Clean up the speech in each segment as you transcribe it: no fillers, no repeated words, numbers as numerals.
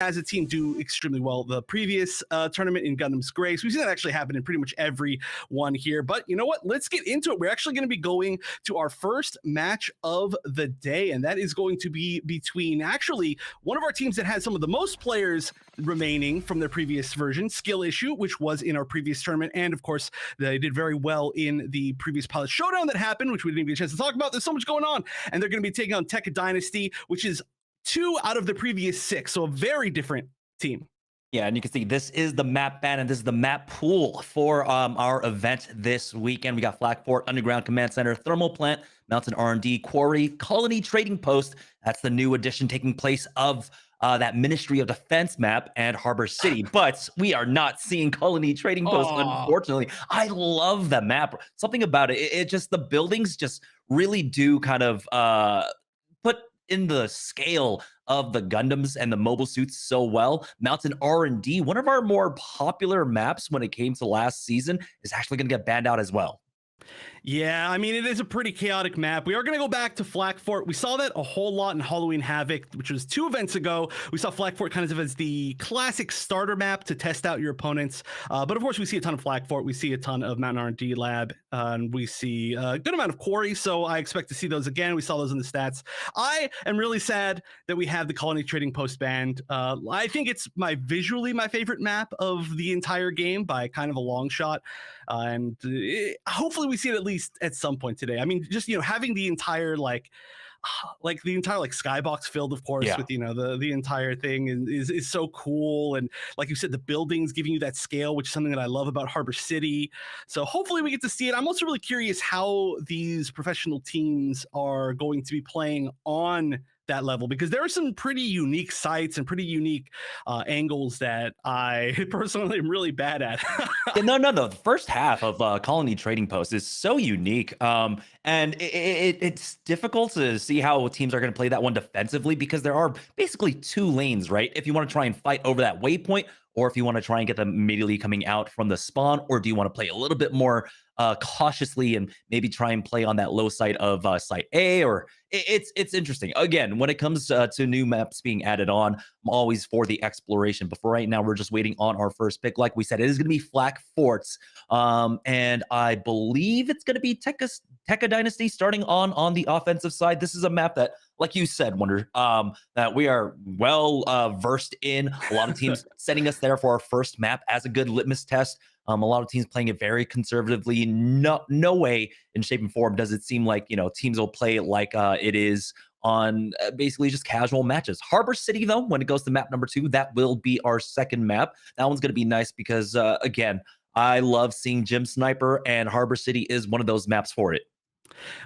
as a team do extremely well the previous tournament in Gundam's Grace. We've seen that actually happen in pretty much every one here. But you know what? Let's get into it. We're actually going to be going to our first match of the day, and that is going to be between actually one of our teams that has some of the most players remaining from their previous version, Skill Issue, which was in our previous tournament, and of course they did very well in the previous Pilot Showdown that happened, which we didn't even get a chance to talk about. There's so much going on, and they're going to be taking on Tekka Dynasty, which is 2 out of the previous 6, so a very different team. Yeah, and you can see this is the map ban and this is the map pool for our event this weekend. We got Flak Fort, Underground Command Center, Thermal Plant, Mountain R&D, Quarry, Colony Trading Post. That's the new addition taking place of that Ministry of Defense map, and Harbor City. But we are not seeing Colony Trading Post, unfortunately. I love the map. Something about it, it just, the buildings just really do kind of put in the scale of the Gundams and the mobile suits so well. Mountain R&D, one of our more popular maps when it came to last season, is actually going to get banned out as well. Yeah, I mean, it is a pretty chaotic map. We are going to go back to Flak Fort. We saw that a whole lot in Halloween Havoc, which was 2 events ago. We saw Flak Fort kind of as the classic starter map to test out your opponents. But of course, we see a ton of Flak Fort. We see a ton of Mountain R&D Lab. And we see a good amount of Quarry, so I expect to see those again. We saw those in the stats. I am really sad that we have the Colony Trading Post banned. I think it's visually my favorite map of the entire game by kind of a long shot. Hopefully we see it at least at some point today. I mean, just, having the entire like the entire skybox filled, of course, with the entire thing is so cool. And like you said, the buildings giving you that scale, which is something that I love about Harbor City. So hopefully we get to see it. I'm also really curious how these professional teams are going to be playing on that level, because there are some pretty unique sites and pretty unique angles that I personally am really bad at. No. The first half of Colony Trading Post is so unique. And it's difficult to see how teams are going to play that one defensively, because there are basically 2 lanes, right? If you want to try and fight over that waypoint, or if you want to try and get them immediately coming out from the spawn, or do you want to play a little bit more cautiously and maybe try and play on that low side of site A? Or it's interesting. Again, when it comes to new maps being added on, I'm always for the exploration. But for right now, we're just waiting on our first pick. Like we said, it is going to be Flak Forts, and I believe it's going to be Tekka Dynasty starting on the offensive side. This is a map that, like you said, Wonder, that we are well versed in. A lot of teams sending us there for our first map as a good litmus test. A lot of teams playing it very conservatively. No way in shape and form does it seem like, teams will play it like it is on basically just casual matches. Harbor City, though, when it goes to map number 2, that will be our second map. That one's going to be nice because, again, I love seeing Gym Sniper, and Harbor City is one of those maps for it.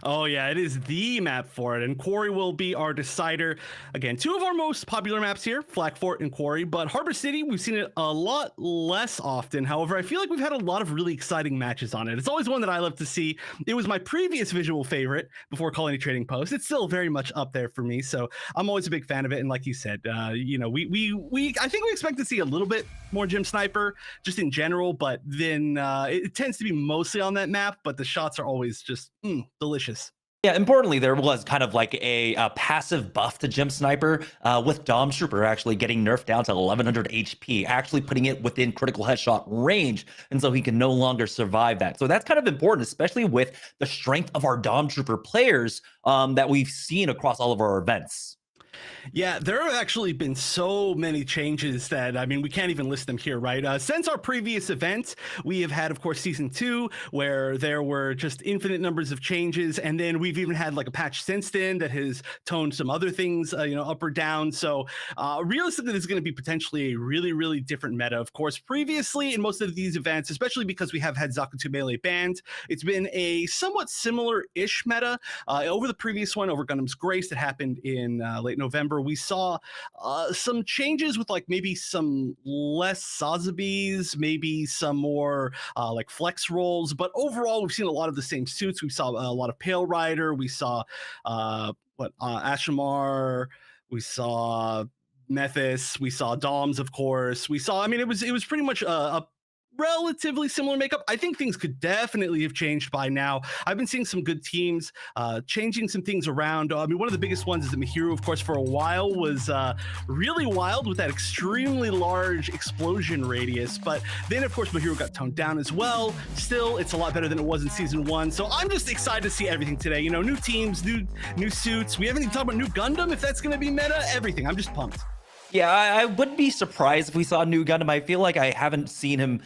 Oh yeah, it is the map for it, and Quarry will be our decider. Again, 2 of our most popular maps here, Flak Fort and Quarry, but Harbor City, we've seen it a lot less often. However, I feel like we've had a lot of really exciting matches on it. It's always one that I love to see. It was my previous visual favorite before Colony Trading Post. It's still very much up there for me, so I'm always a big fan of it. And like you said, I think we expect to see a little bit more Gym Sniper just in general, but then it tends to be mostly on that map, but the shots are always just delicious. Yeah, importantly, there was kind of like a passive buff to Gym Sniper with Dom Trooper actually getting nerfed down to 1100 HP, actually putting it within critical headshot range, and so he can no longer survive that. So that's kind of important, especially with the strength of our Dom Trooper players that we've seen across all of our events. Yeah, there have actually been so many changes that, I mean, we can't even list them here, right? Since our previous event, we have had, of course, Season 2, where there were just infinite numbers of changes, and then we've even had like a patch since then that has toned some other things, up or down. So realistically, this is going to be potentially a really, really different meta. Of course, previously in most of these events, especially because we have had Zakutu Melee banned, it's been a somewhat similar-ish meta. Over the previous one, over Gundam's Grace, that happened in late November, we saw some changes with like maybe some less Sazabis, maybe some more like flex rolls, but overall we've seen a lot of the same suits. We saw a lot of Pale Rider, we saw Ashamar, we saw Mephis, we saw Doms, of course. We saw, I mean, it was pretty much a relatively similar makeup. I think things could definitely have changed by now. I've been seeing some good teams changing some things around. I mean, one of the biggest ones is that Mihiru, of course, for a while was really wild with that extremely large explosion radius. But then, of course, Mihiru got toned down as well. Still, it's a lot better than it was in Season 1. So I'm just excited to see everything today. You know, new teams, new suits. We haven't even talked about new Gundam, if that's going to be meta, everything. I'm just pumped. Yeah, I wouldn't be surprised if we saw a new Gundam. I feel like I haven't seen him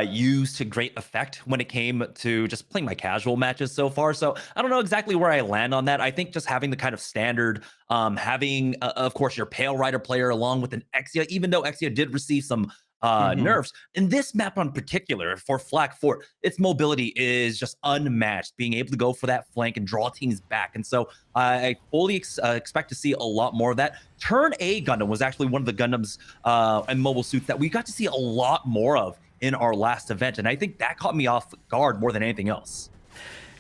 used to great effect when it came to just playing my casual matches so far. So I don't know exactly where I land on that. I think just having the kind of standard, having, of course, your Pale Rider player along with an Exia, even though Exia did receive some nerfs. In this map in particular for Flak Fort, its mobility is just unmatched, being able to go for that flank and draw teams back. And so I fully expect to see a lot more of that. Turn A Gundam was actually one of the Gundams and mobile suits that we got to see a lot more of in our last event. And I think that caught me off guard more than anything else.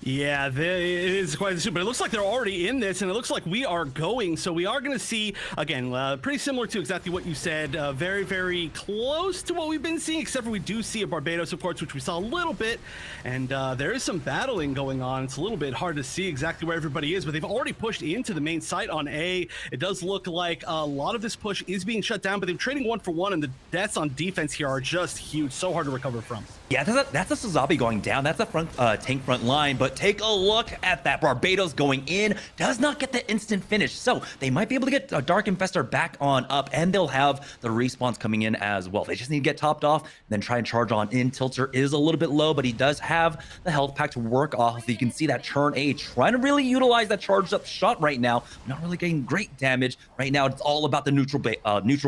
Yeah, it is quite the suit, but it looks like they're already in this, and it looks like we are going. So we are going to see, again, pretty similar to exactly what you said, very, very close to what we've been seeing, except for we do see a Barbados, of course, which we saw a little bit, and there is some battling going on. It's a little bit hard to see exactly where everybody is, but they've already pushed into the main site on A. It does look like a lot of this push is being shut down, but they're trading 1-for-1, and the deaths on defense here are just huge, so hard to recover from. Yeah, that's a Suzabi going down. That's a front tank front line. But take a look at that. Barbados going in does not get the instant finish. So they might be able to get a Dark Infestor back on up, and they'll have the respawns coming in as well. They just need to get topped off, and then try and charge on in. Tilter is a little bit low, but he does have the health pack to work off. You can see that Churn A trying to really utilize that charged up shot right now. Not really getting great damage. Right now, it's all about the neutral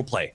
play.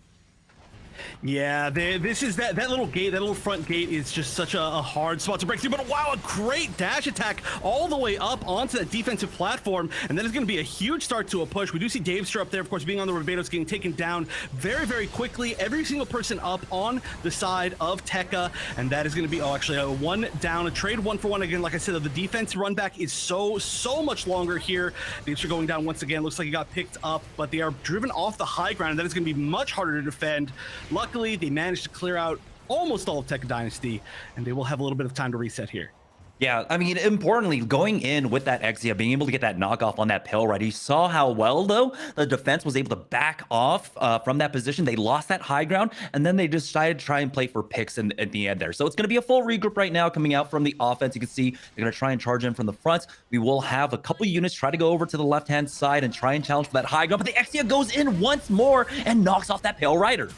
Yeah, this is that little gate, that little front gate is just such a hard spot to break through. But wow, a great dash attack all the way up onto that defensive platform, and that is going to be a huge start to a push. We do see Davester up there, of course, being on the Barbados, getting taken down very, very quickly. Every single person up on the side of Tekka, and that is going to be actually a one down, a trade 1-for-1 again. Like I said, the defense run back is so much longer here. Davester going down once again. Looks like he got picked up, but they are driven off the high ground, and that is going to be much harder to defend. Luckily, they managed to clear out almost all of Tekka Dynasty, and they will have a little bit of time to reset here. Yeah, I mean, importantly, going in with that Exia, being able to get that knockoff on that Pale Rider, you saw how well, though, the defense was able to back off from that position. They lost that high ground, and then they decided to try and play for picks at the end there. So it's going to be a full regroup right now coming out from the offense. You can see they're going to try and charge in from the front. We will have a couple units try to go over to the left-hand side and try and challenge for that high ground, but the Exia goes in once more and knocks off that Pale Rider.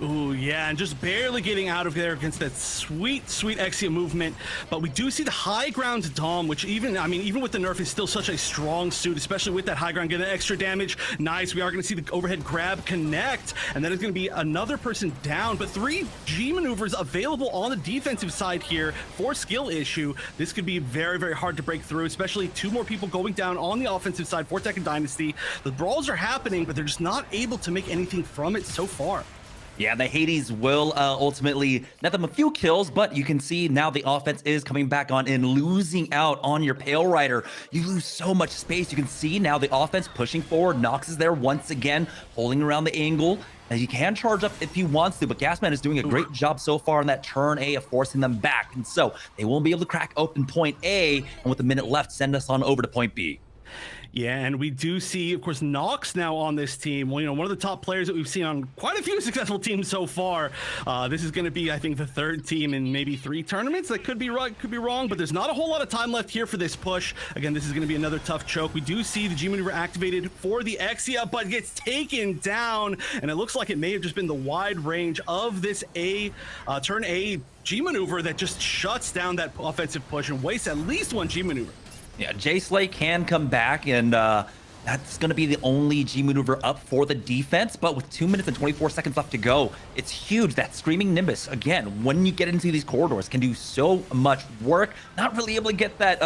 Ooh, yeah, and just barely getting out of there against that sweet Exia movement. But we do see the high ground Dom, which even with the nerf is still such a strong suit, especially with that high ground getting extra damage. Nice, we are going to see the overhead grab connect, and then it's going to be another person down, but 3 G maneuvers available on the defensive side here for skill issue. This could be very, very hard to break through, especially 2 more people going down on the offensive side for Tekka Dynasty. The brawls are happening, but they're just not able to make anything from it so far. Yeah, the Hades will ultimately net them a few kills, but you can see now the offense is coming back on and losing out on your Pale Rider. You lose so much space. You can see now the offense pushing forward. Nox is there once again, holding around the angle. And he can charge up if he wants to, but Gasman is doing a great job so far on that turn A of forcing them back. And so they won't be able to crack open point A, and with a minute left, send us on over to point B. Yeah, and we do see, of course, Nox now on this team. Well, you know, one of the top players that we've seen on quite a few successful teams so far. This is going to be, I think, the 3rd team in maybe 3 tournaments. That could be right, could be wrong, but there's not a whole lot of time left here for this push. Again, this is going to be another tough choke. We do see the G maneuver activated for the Exia, but gets taken down, and it looks like it may have just been the wide range of this turn A G maneuver that just shuts down that offensive push and wastes at least 1 G maneuver. Yeah, J Slay can come back, and that's going to be the only G maneuver up for the defense. But with 2 minutes and 24 seconds left to go, it's huge. That Screaming Nimbus, again, when you get into these corridors, can do so much work. Not really able to get that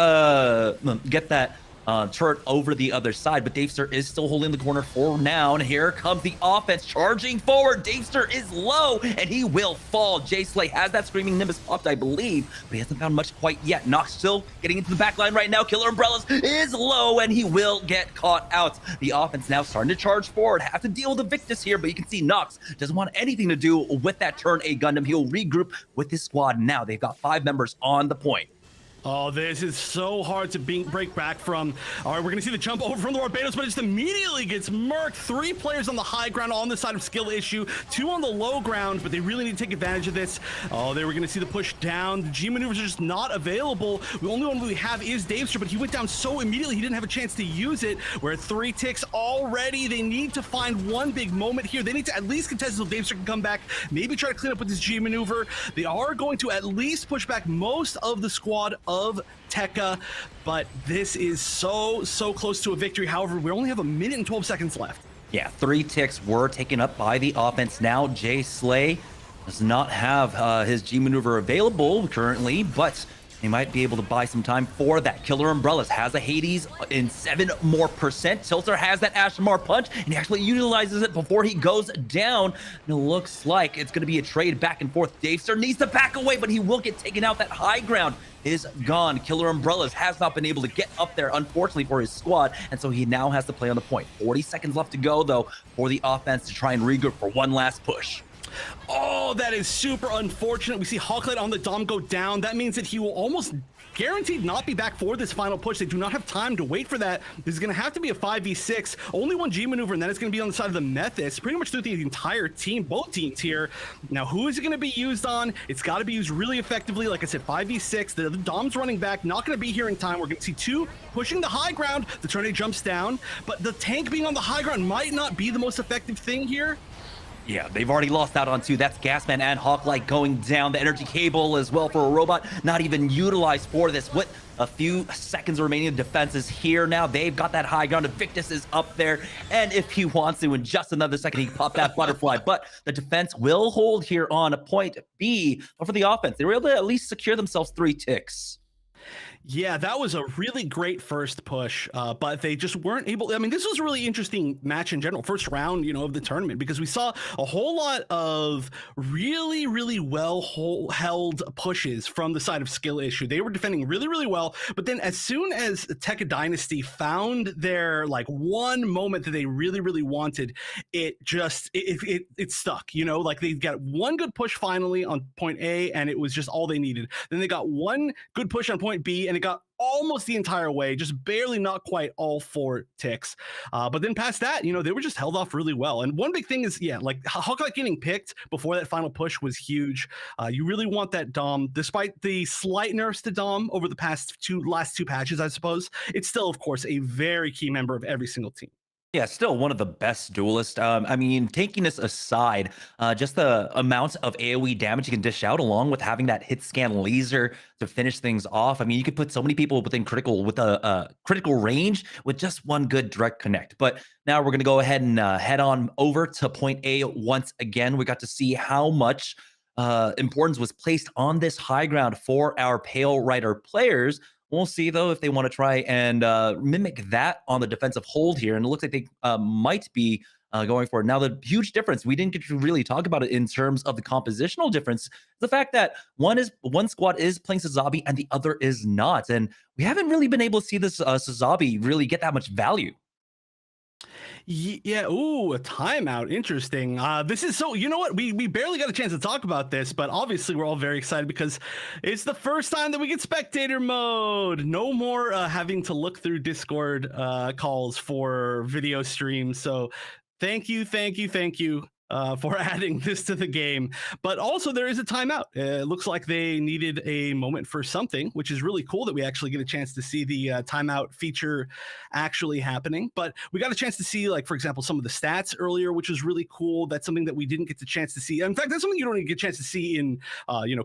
turret over the other side, but Davester is still holding the corner for now, and here comes the offense charging forward. Davester is low, and he will fall. Jay Slay has that Screaming Nimbus popped, I believe, but he hasn't found much quite yet. Nox still getting into the back line right now. Killer Umbrellas is low, and he will get caught out. The offense now starting to charge forward. Have to deal with the Victus here, but you can see Nox doesn't want anything to do with that turn A Gundam. He'll regroup with his squad now. They've got 5 members on the point. Oh, this is so hard to break back from. All right, we're going to see the jump over from the Barbados, but it just immediately gets murked. 3 players on the high ground on the side of skill issue, 2 on the low ground, but they really need to take advantage of this. Oh, they were going to see the push down. The G maneuvers are just not available. The only one we have is Davester, but he went down so immediately he didn't have a chance to use it. We're at 3 ticks already. They need to find one big moment here. They need to at least contest until Davester can come back, maybe try to clean up with this G maneuver. They are going to at least push back most of the squad of Tekka, but this is so close to a victory. However, we only have 1 minute and 12 seconds left. Yeah, 3 ticks were taken up by the offense. Now Jay Slay does not have his G maneuver available currently, but he might be able to buy some time for that. Killer Umbrellas has a Hades in 7% more. Tilter has that Ashmar punch, and he actually utilizes it before he goes down. And it looks like it's going to be a trade back and forth. Davester needs to back away, but he will get taken out. That high ground is gone. Killer Umbrellas has not been able to get up there, unfortunately, for his squad, and so he now has to play on the point. 40 seconds left to go, though, for the offense to try and regroup for one last push. Oh, that is super unfortunate. We see Hawklight on the Dom go down. That means that he will almost guaranteed not be back for this final push. They do not have time to wait for that. This is going to have to be a 5v6. Only one G maneuver, and then it's going to be on the side of the Methis, pretty much through the entire team, both teams here. Now, who is it going to be used on? It's got to be used really effectively. Like I said, 5v6. The Dom's running back, not going to be here in time. We're going to see 2 pushing the high ground. The Tornado jumps down, but the tank being on the high ground might not be the most effective thing here. Yeah, they've already lost out on 2. That's Gasman and Hawklight going down. The energy cable as well for a robot, not even utilized for this. With a few seconds remaining, the defense is here now. They've got that high ground. Victus is up there, and if he wants to, in just another second, he can pop that butterfly. But the defense will hold here on a point B. But for the offense, they were able to at least secure themselves 3 ticks. Yeah, that was a really great first push, but they just weren't able. I mean, this was a really interesting match in general, first round, of the tournament, because we saw a whole lot of really well held pushes from the side of skill issue. They were defending really well, but then as soon as Tekka Dynasty found their one moment that they really wanted, it stuck. Like they got one good push finally on point A, and it was just all they needed. Then they got one good push on point B, and it got almost the entire way, just barely, not quite all 4 ticks. But then past that, they were just held off really well. And one big thing is, Hawkeye getting picked before that final push was huge. You really want that Dom, despite the slight nerfs to Dom over the last two patches, I suppose. It's still, of course, a very key member of every single team. Yeah, still one of the best duelists. I mean, taking this aside, just the amount of AoE damage you can dish out, along with having that hit scan laser to finish things off. I mean, you could put so many people within critical range with just one good direct connect. But now we're going to go ahead and head on over to point A once again. We got to see how much importance was placed on this high ground for our Pale Rider players. We'll see, though, if they want to try and mimic that on the defensive hold here. And it looks like they might be going for it. Now, the huge difference, we didn't get to really talk about it in terms of the compositional difference, the fact that one squad is playing Sazabi and the other is not. And we haven't really been able to see this Sazabi really get that much value. Yeah, ooh, a timeout. Interesting. This is so, you know what? We barely got a chance to talk about this, but obviously we're all very excited because it's the first time that we get spectator mode. No more having to look through Discord calls for video streams. So thank you for adding this to the game. But also there is a timeout. It looks like they needed a moment for something, which is really cool that we actually get a chance to see the timeout feature actually happening. But we got a chance to see, for example, some of the stats earlier, which was really cool. That's something that we didn't get the chance to see. In fact, that's something you don't even get a chance to see in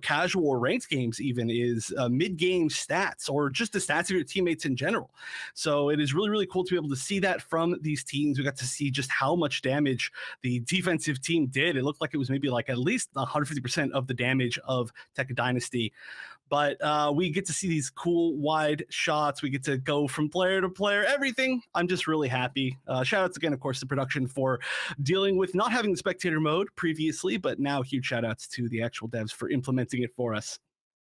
casual or ranked games even, is mid-game stats, or just the stats of your teammates in general. So it is really cool to be able to see that from these teams. We got to see just how much damage the defensive team did. It looked like it was maybe at least 150% of the damage of Tekka Dynasty. but we get to see these cool wide shots. We get to go from player to player, everything. I'm just really happy. Shout outs again, of course, to production for dealing with not having the spectator mode previously, but now huge shout outs to the actual devs for implementing it for us.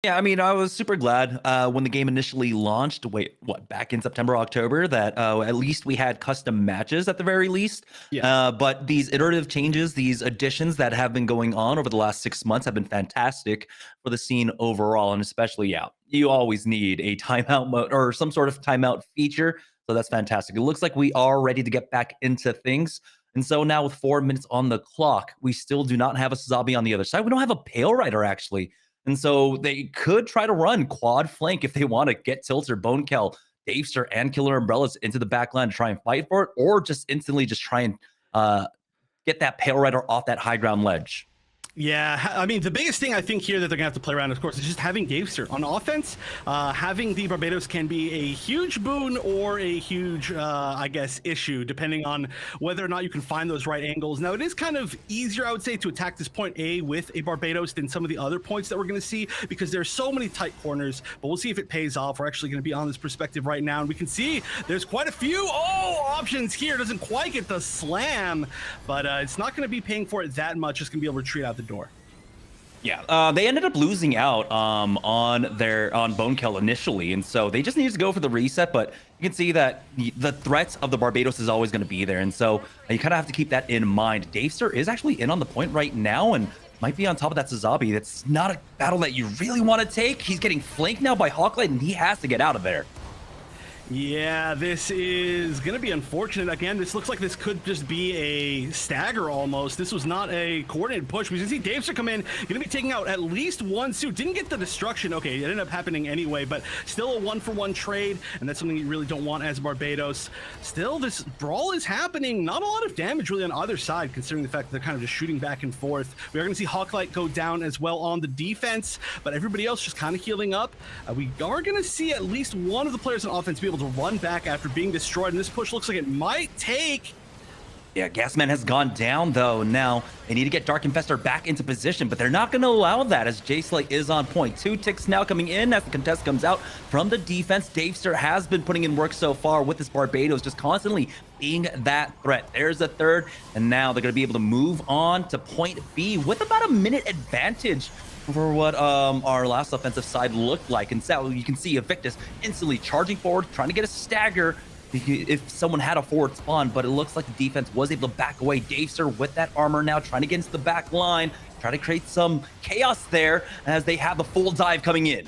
Yeah, I mean, I was super glad when the game initially launched. Wait, what? Back in September, October, that at least we had custom matches at the very least. Yeah. But these iterative changes, these additions that have been going on over the last 6 months, have been fantastic for the scene overall, and especially, yeah, you always need a timeout mode or some sort of timeout feature. So that's fantastic. It looks like we are ready to get back into things. And so now with 4 minutes on the clock, we still do not have a Sazabi on the other side. We don't have a Pale Rider actually. And so they could try to run quad flank if they want to get Tilt or Bonekel, Davester, and Killer Umbrellas into the back line to try and fight for it, or just instantly just try and get that Pale Rider off that high ground ledge. Yeah, I mean, the biggest thing I think here that they're going to have to play around, of course, is just having Davester on offense. Having the Barbados can be a huge boon or a huge, I guess, issue, depending on whether or not you can find those right angles. Now, it is kind of easier, I would say, to attack this point A with a Barbados than some of the other points that we're going to see, because there's so many tight corners, but we'll see if it pays off. We're actually going to be on this perspective right now, and we can see there's quite a few options here. Doesn't quite get the slam, but it's not going to be paying for it that much. Just going to be able to retreat out the door. Yeah, they ended up losing out on Bonekill initially, and so they just needed to go for the reset. But you can see that the threat of the Barbados is always going to be there, and so you kind of have to keep that in mind. Davester is actually in on the point right now, and might be on top of that Sazabi. That's not a battle that you really want to take. He's getting flanked now by Hawklight, and he has to get out of there. Yeah, this is going to be unfortunate. Again, this looks like this could just be a stagger almost. This was not a coordinated push. We can see Davester come in, going to be taking out at least one suit. Didn't get the destruction. Okay, it ended up happening anyway, but still a one-for-one trade, and that's something you really don't want as Barbados. Still, this brawl is happening. Not a lot of damage really on either side, considering the fact that they're kind of just shooting back and forth. We are going to see Hawklight go down as well on the defense, but everybody else just kind of healing up. We are going to see at least one of the players on offense be able to run back after being destroyed, and this push looks like it might take. Yeah, Gasman has gone down though. Now they need to get Dark Infestor back into position, but they're not going to allow that as J-Slay is on point. 2 ticks now coming in as the contest comes out from the defense. Davester has been putting in work so far with this Barbados, just constantly being that threat. There's a third, and now they're going to be able to move on to point B with about a minute advantage for what our last offensive side looked like. And so you can see Evictus instantly charging forward, trying to get a stagger if someone had a forward spawn, but it looks like the defense was able to back away. Davester with that armor now, trying to get into the back line, try to create some chaos there as they have the full dive coming in.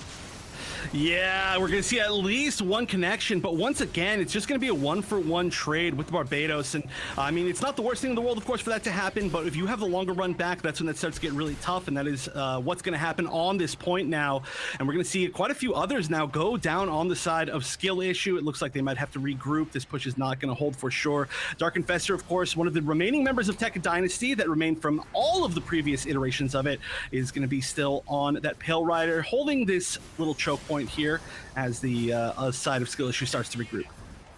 Yeah, we're going to see at least one connection, but once again, it's just going to be a one-for-one trade with Barbados. And I mean, it's not the worst thing in the world, of course, for that to happen, but if you have the longer run back, that's when that starts to get really tough, and that is what's going to happen on this point now. And we're going to see quite a few others now go down on the side of skill issue. It looks like they might have to regroup. This push is not going to hold for sure. Dark Infestor, of course, one of the remaining members of Tekka Dynasty that remained from all of the previous iterations of it, is going to be still on that Pale Rider, holding this little choke point here as the side of skill issue starts to regroup.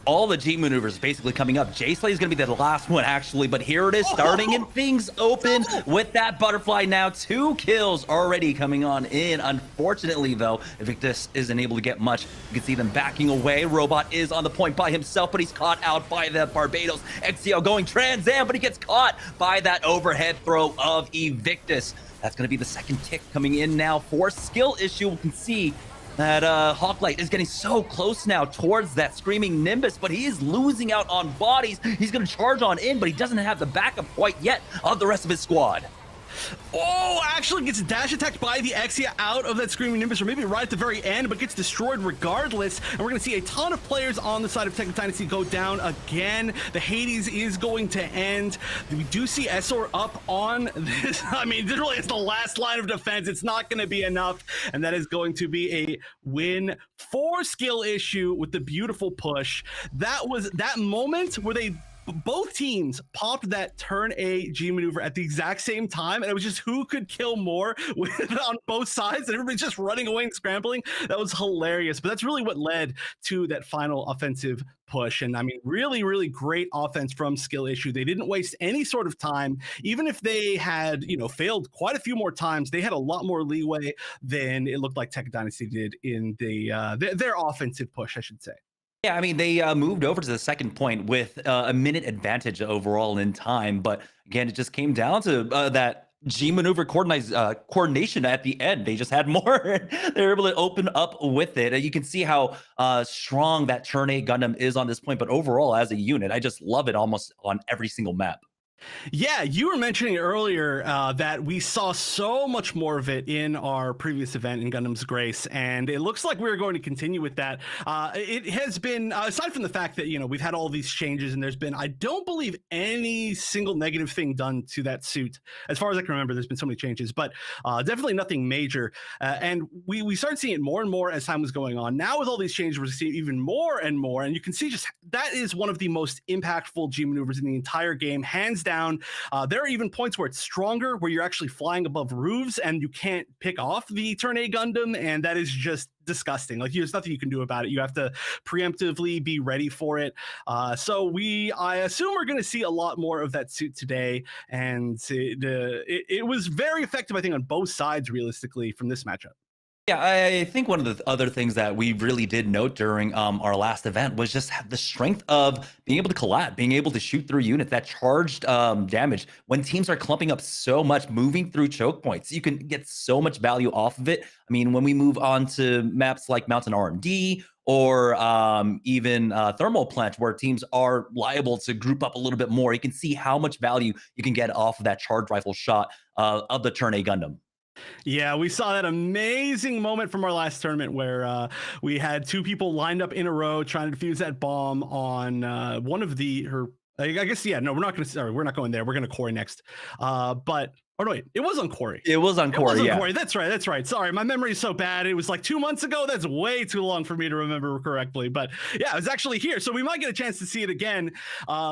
All the G maneuvers basically coming up. J-Slay is going to be the last one, actually, but here it is starting, and things open with that butterfly now. 2 kills already coming on in. Unfortunately, though, Evictus isn't able to get much. You can see them backing away. Robot is on the point by himself, but he's caught out by the Barbados. XCL going Trans Am, but he gets caught by that overhead throw of Evictus. That's going to be the second tick coming in now for skill issue. We can see that Hawklight is getting so close now towards that Screaming Nimbus, but he is losing out on bodies. He's going to charge on in, but he doesn't have the backup quite yet of the rest of his squad. Oh, actually gets dash attacked by the Exia out of that Screaming Nimbus, or maybe right at the very end, but gets destroyed regardless. And we're going to see a ton of players on the side of Tekka Dynasty go down again. The Hades is going to end. We do see Esor up on this. I mean, this really is the last line of defense. It's not going to be enough, and that is going to be a win for skill issue with the beautiful push. That was that moment where they both teams popped that turn A G maneuver at the exact same time, and it was just who could kill more with, on both sides, and everybody's just running away and scrambling. That was hilarious, but that's really what led to that final offensive push. And I mean, really, really great offense from Skill Issue. They didn't waste any sort of time. Even if they had, failed quite a few more times, they had a lot more leeway than it looked like Tekka Dynasty did in their offensive push, I should say. Yeah, I mean, they moved over to the second point with a minute advantage overall in time. But again, it just came down to that G maneuver coordination at the end. They just had more. They were able to open up with it. You can see how strong that Turn A Gundam is on this point. But overall, as a unit, I just love it almost on every single map. Yeah, you were mentioning earlier that we saw so much more of it in our previous event in Gundam's Grace, and it looks like we're going to continue with that. It has been, aside from the fact that, we've had all these changes, and there's been, I don't believe, any single negative thing done to that suit. As far as I can remember, there's been so many changes, but definitely nothing major. And we started seeing it more and more as time was going on. Now with all these changes, we're seeing even more and more, and you can see just that is one of the most impactful G maneuvers in the entire game, hands down. There are even points where it's stronger, where you're actually flying above roofs and you can't pick off the Turn A Gundam, and that is just disgusting. Like, there's nothing you can do about it. You have to preemptively be ready for it. So I assume we're going to see a lot more of that suit today, and it was very effective, I think, on both sides, realistically, from this matchup. Yeah, I think one of the other things that we really did note during our last event was just the strength of being able to collab, being able to shoot through units, that charged damage. When teams are clumping up so much, moving through choke points, you can get so much value off of it. I mean, when we move on to maps like Mountain RMD or even Thermal Plant, where teams are liable to group up a little bit more, you can see how much value you can get off of that charged rifle shot of the Turn A Gundam. Yeah, we saw that amazing moment from our last tournament where we had two people lined up in a row trying to defuse that bomb on one of her. I guess, yeah, no, we're not going to. Sorry, we're not going there. We're going to Quarry next. But oh no, wait, it was on Quarry. It was on Quarry. Yeah, Quarry. That's right. That's right. Sorry, my memory is so bad. It was like 2 months ago. That's way too long for me to remember correctly. But yeah, it was actually here, so we might get a chance to see it again,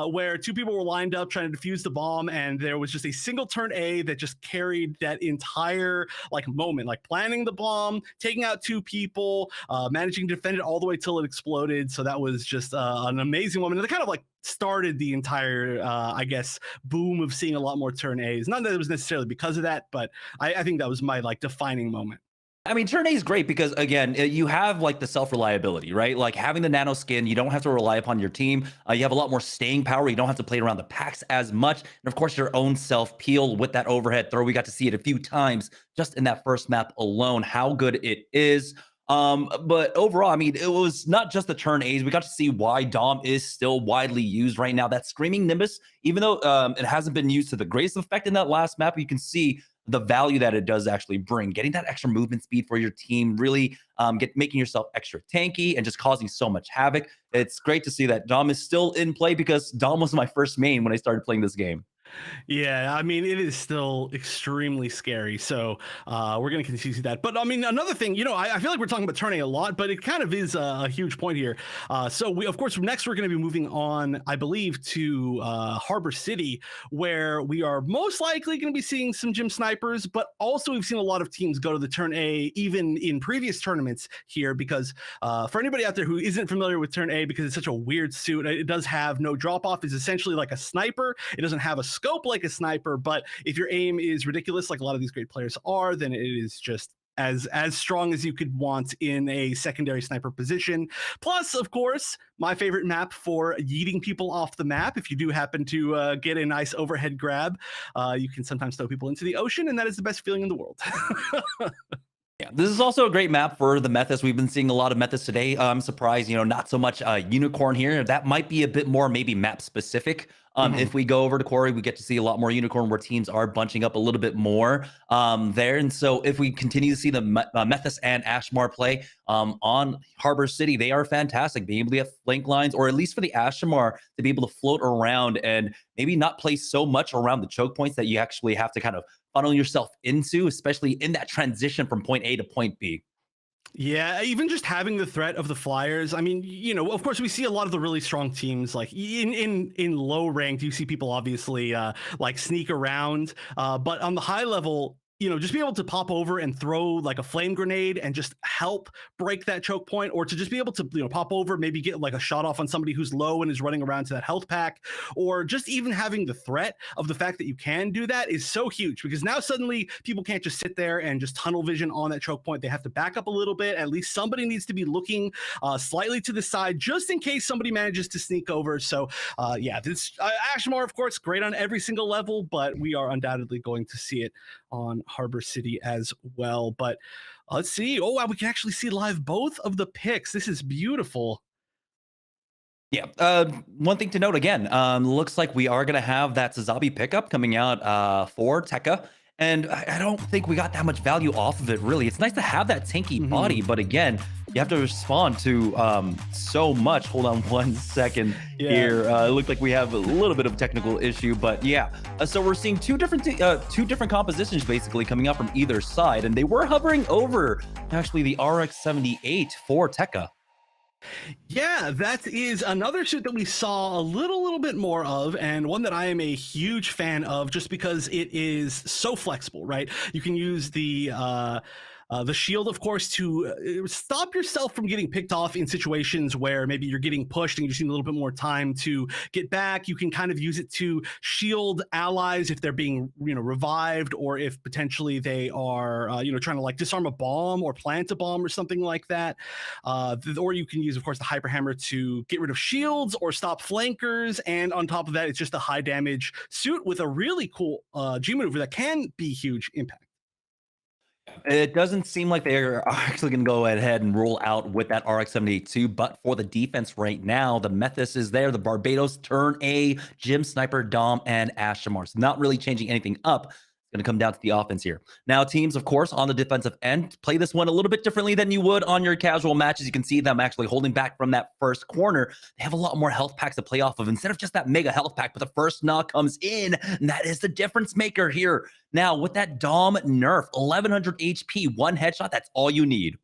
where two people were lined up trying to defuse the bomb, and there was just a single Turn A that just carried that entire moment, like planning the bomb, taking out two people, managing to defend it all the way till it exploded. So that was just an amazing moment. And it kind of started the entire, I guess, boom of seeing a lot more Turn A's. Not that it was necessarily because of that, but I think that was my defining moment. I mean, Turn A is great because, again, you have the self-reliability, right? Like having the nano skin, you don't have to rely upon your team. You have a lot more staying power. You don't have to play around the packs as much. And of course, your own self peel with that overhead throw. We got to see it a few times just in that first map alone, how good it is. But overall, I mean, it was not just the Turn A's. We got to see why Dom is still widely used right now. That Screaming Nimbus, even though it hasn't been used to the greatest effect in that last map, you can see the value that it does actually bring. Getting that extra movement speed for your team, really making yourself extra tanky and just causing so much havoc. It's great to see that Dom is still in play because Dom was my first main when I started playing this game. Yeah, I mean, it is still extremely scary. So we're going to continue to see that. But I mean, another thing, I feel like we're talking about Turn A a lot, but it kind of is a huge point here. So we, of course, next we're going to be moving on, I believe, to Harbor City, where we are most likely going to be seeing some gym snipers, but also we've seen a lot of teams go to the Turn A even in previous tournaments here, because for anybody out there who isn't familiar with Turn A, because it's such a weird suit, it does have no drop off. It's essentially like a sniper. It doesn't have a scope like a sniper, but if your aim is ridiculous, like a lot of these great players are, then it is just as strong as you could want in a secondary sniper position. Plus, of course, my favorite map for yeeting people off the map. If you do happen to get a nice overhead grab, you can sometimes throw people into the ocean, and that is the best feeling in the world. Yeah, this is also a great map for the methods. We've been seeing a lot of methods today. I'm surprised, not so much unicorn here. That might be a bit more maybe map specific. If we go over to Quarry, we get to see a lot more unicorn where teams are bunching up a little bit more there. And so if we continue to see the Methus and Ashmar play on Harbor City, they are fantastic. Being able to have flank lines, or at least for the Ashmar to be able to float around and maybe not play so much around the choke points that you actually have to kind of funnel yourself into, especially in that transition from point A to point B. Yeah, even just having the threat of the Flyers. I mean, of course, we see a lot of the really strong teams like in low ranked. You see people obviously like sneak around, but on the high level. Just be able to pop over and throw like a flame grenade and just help break that choke point, or to just be able to pop over, maybe get like a shot off on somebody who's low and is running around to that health pack, or just even having the threat of the fact that you can do that is so huge, because now suddenly people can't just sit there and just tunnel vision on that choke point. They have to back up a little bit. At least somebody needs to be looking slightly to the side just in case somebody manages to sneak over. So yeah, this Ashmore, of course, great on every single level, but we are undoubtedly going to see it on Harbor City as well. But let's see. Oh, wow, we can actually see live both of the picks. This is beautiful. Yeah. One thing to note again, looks like we are going to have that Sazabi pickup coming out for Tekka. And I don't think we got that much value off of it, really. It's nice to have that tanky body, but again, you have to respond to so much. Hold on one second here. It looked like we have a little bit of technical issue, but yeah. So we're seeing two different compositions basically coming out from either side, and they were hovering over actually the RX-78 for Tekka. Yeah, that is another suit that we saw a little bit more of, and one that I am a huge fan of just because it is so flexible, right? You can use the shield, of course, to stop yourself from getting picked off in situations where maybe you're getting pushed and you just need a little bit more time to get back. You can kind of use it to shield allies if they're being, revived, or if potentially they are, trying to like disarm a bomb or plant a bomb or something like that. Or you can use, of course, the hyper hammer to get rid of shields or stop flankers. And on top of that, it's just a high damage suit with a really cool G maneuver that can be huge impact. It doesn't seem like they're actually going to go ahead and roll out with that RX-72, but for the defense right now, the Methus is there, the Barbados, Turn A, Jim, Sniper, Dom, and Ashamar. So not really changing anything up. It's going to come down to the offense here. Now, teams, of course, on the defensive end, play this one a little bit differently than you would on your casual matches. You can see them actually holding back from that first corner. They have a lot more health packs to play off of instead of just that mega health pack, but the first knock comes in, and that is the difference maker here. Now, with that Dom nerf, 1100 HP, one headshot, that's all you need.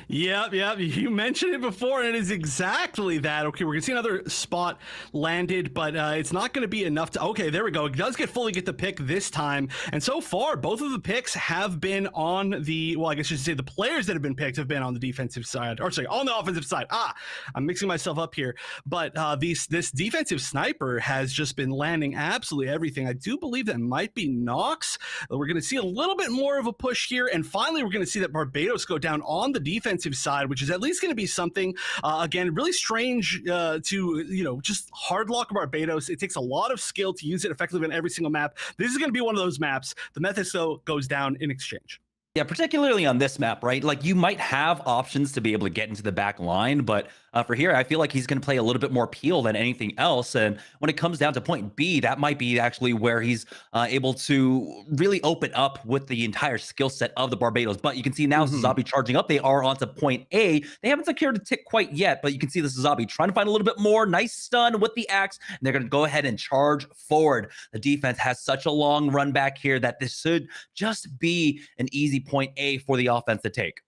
Yep. You mentioned it before, and it is exactly that. Okay, we're gonna see another spot landed, but it's not gonna be enough to. Okay, there we go. It does get the pick this time, and so far, both of the picks have been on the. Well, I guess you should say the players that have been picked have been on the defensive side, or sorry, on the offensive side. I'm mixing myself up here, but this defensive sniper has just been landing absolutely everything. I do believe that might be Nox. We're gonna see a little bit more of a push here, and finally, we're gonna see that Barbados go down on the defensive side, which is at least going to be something. Again, really strange to just hard lock Barbados. It takes a lot of skill to use it effectively on every single map. This is going to be one of those maps. The Method though goes down in exchange. Yeah, particularly on this map, right? Like you might have options to be able to get into the back line, but for here, I feel like he's going to play a little bit more peel than anything else. And when it comes down to point B, that might be actually where he's able to really open up with the entire skill set of the Barbados. But you can see now Sazabi charging up. They are onto point A. They haven't secured a tick quite yet, but you can see the Sazabi trying to find a little bit more. Nice stun with the axe. And they're going to go ahead and charge forward. The defense has such a long run back here that this should just be an easy point A for the offense to take.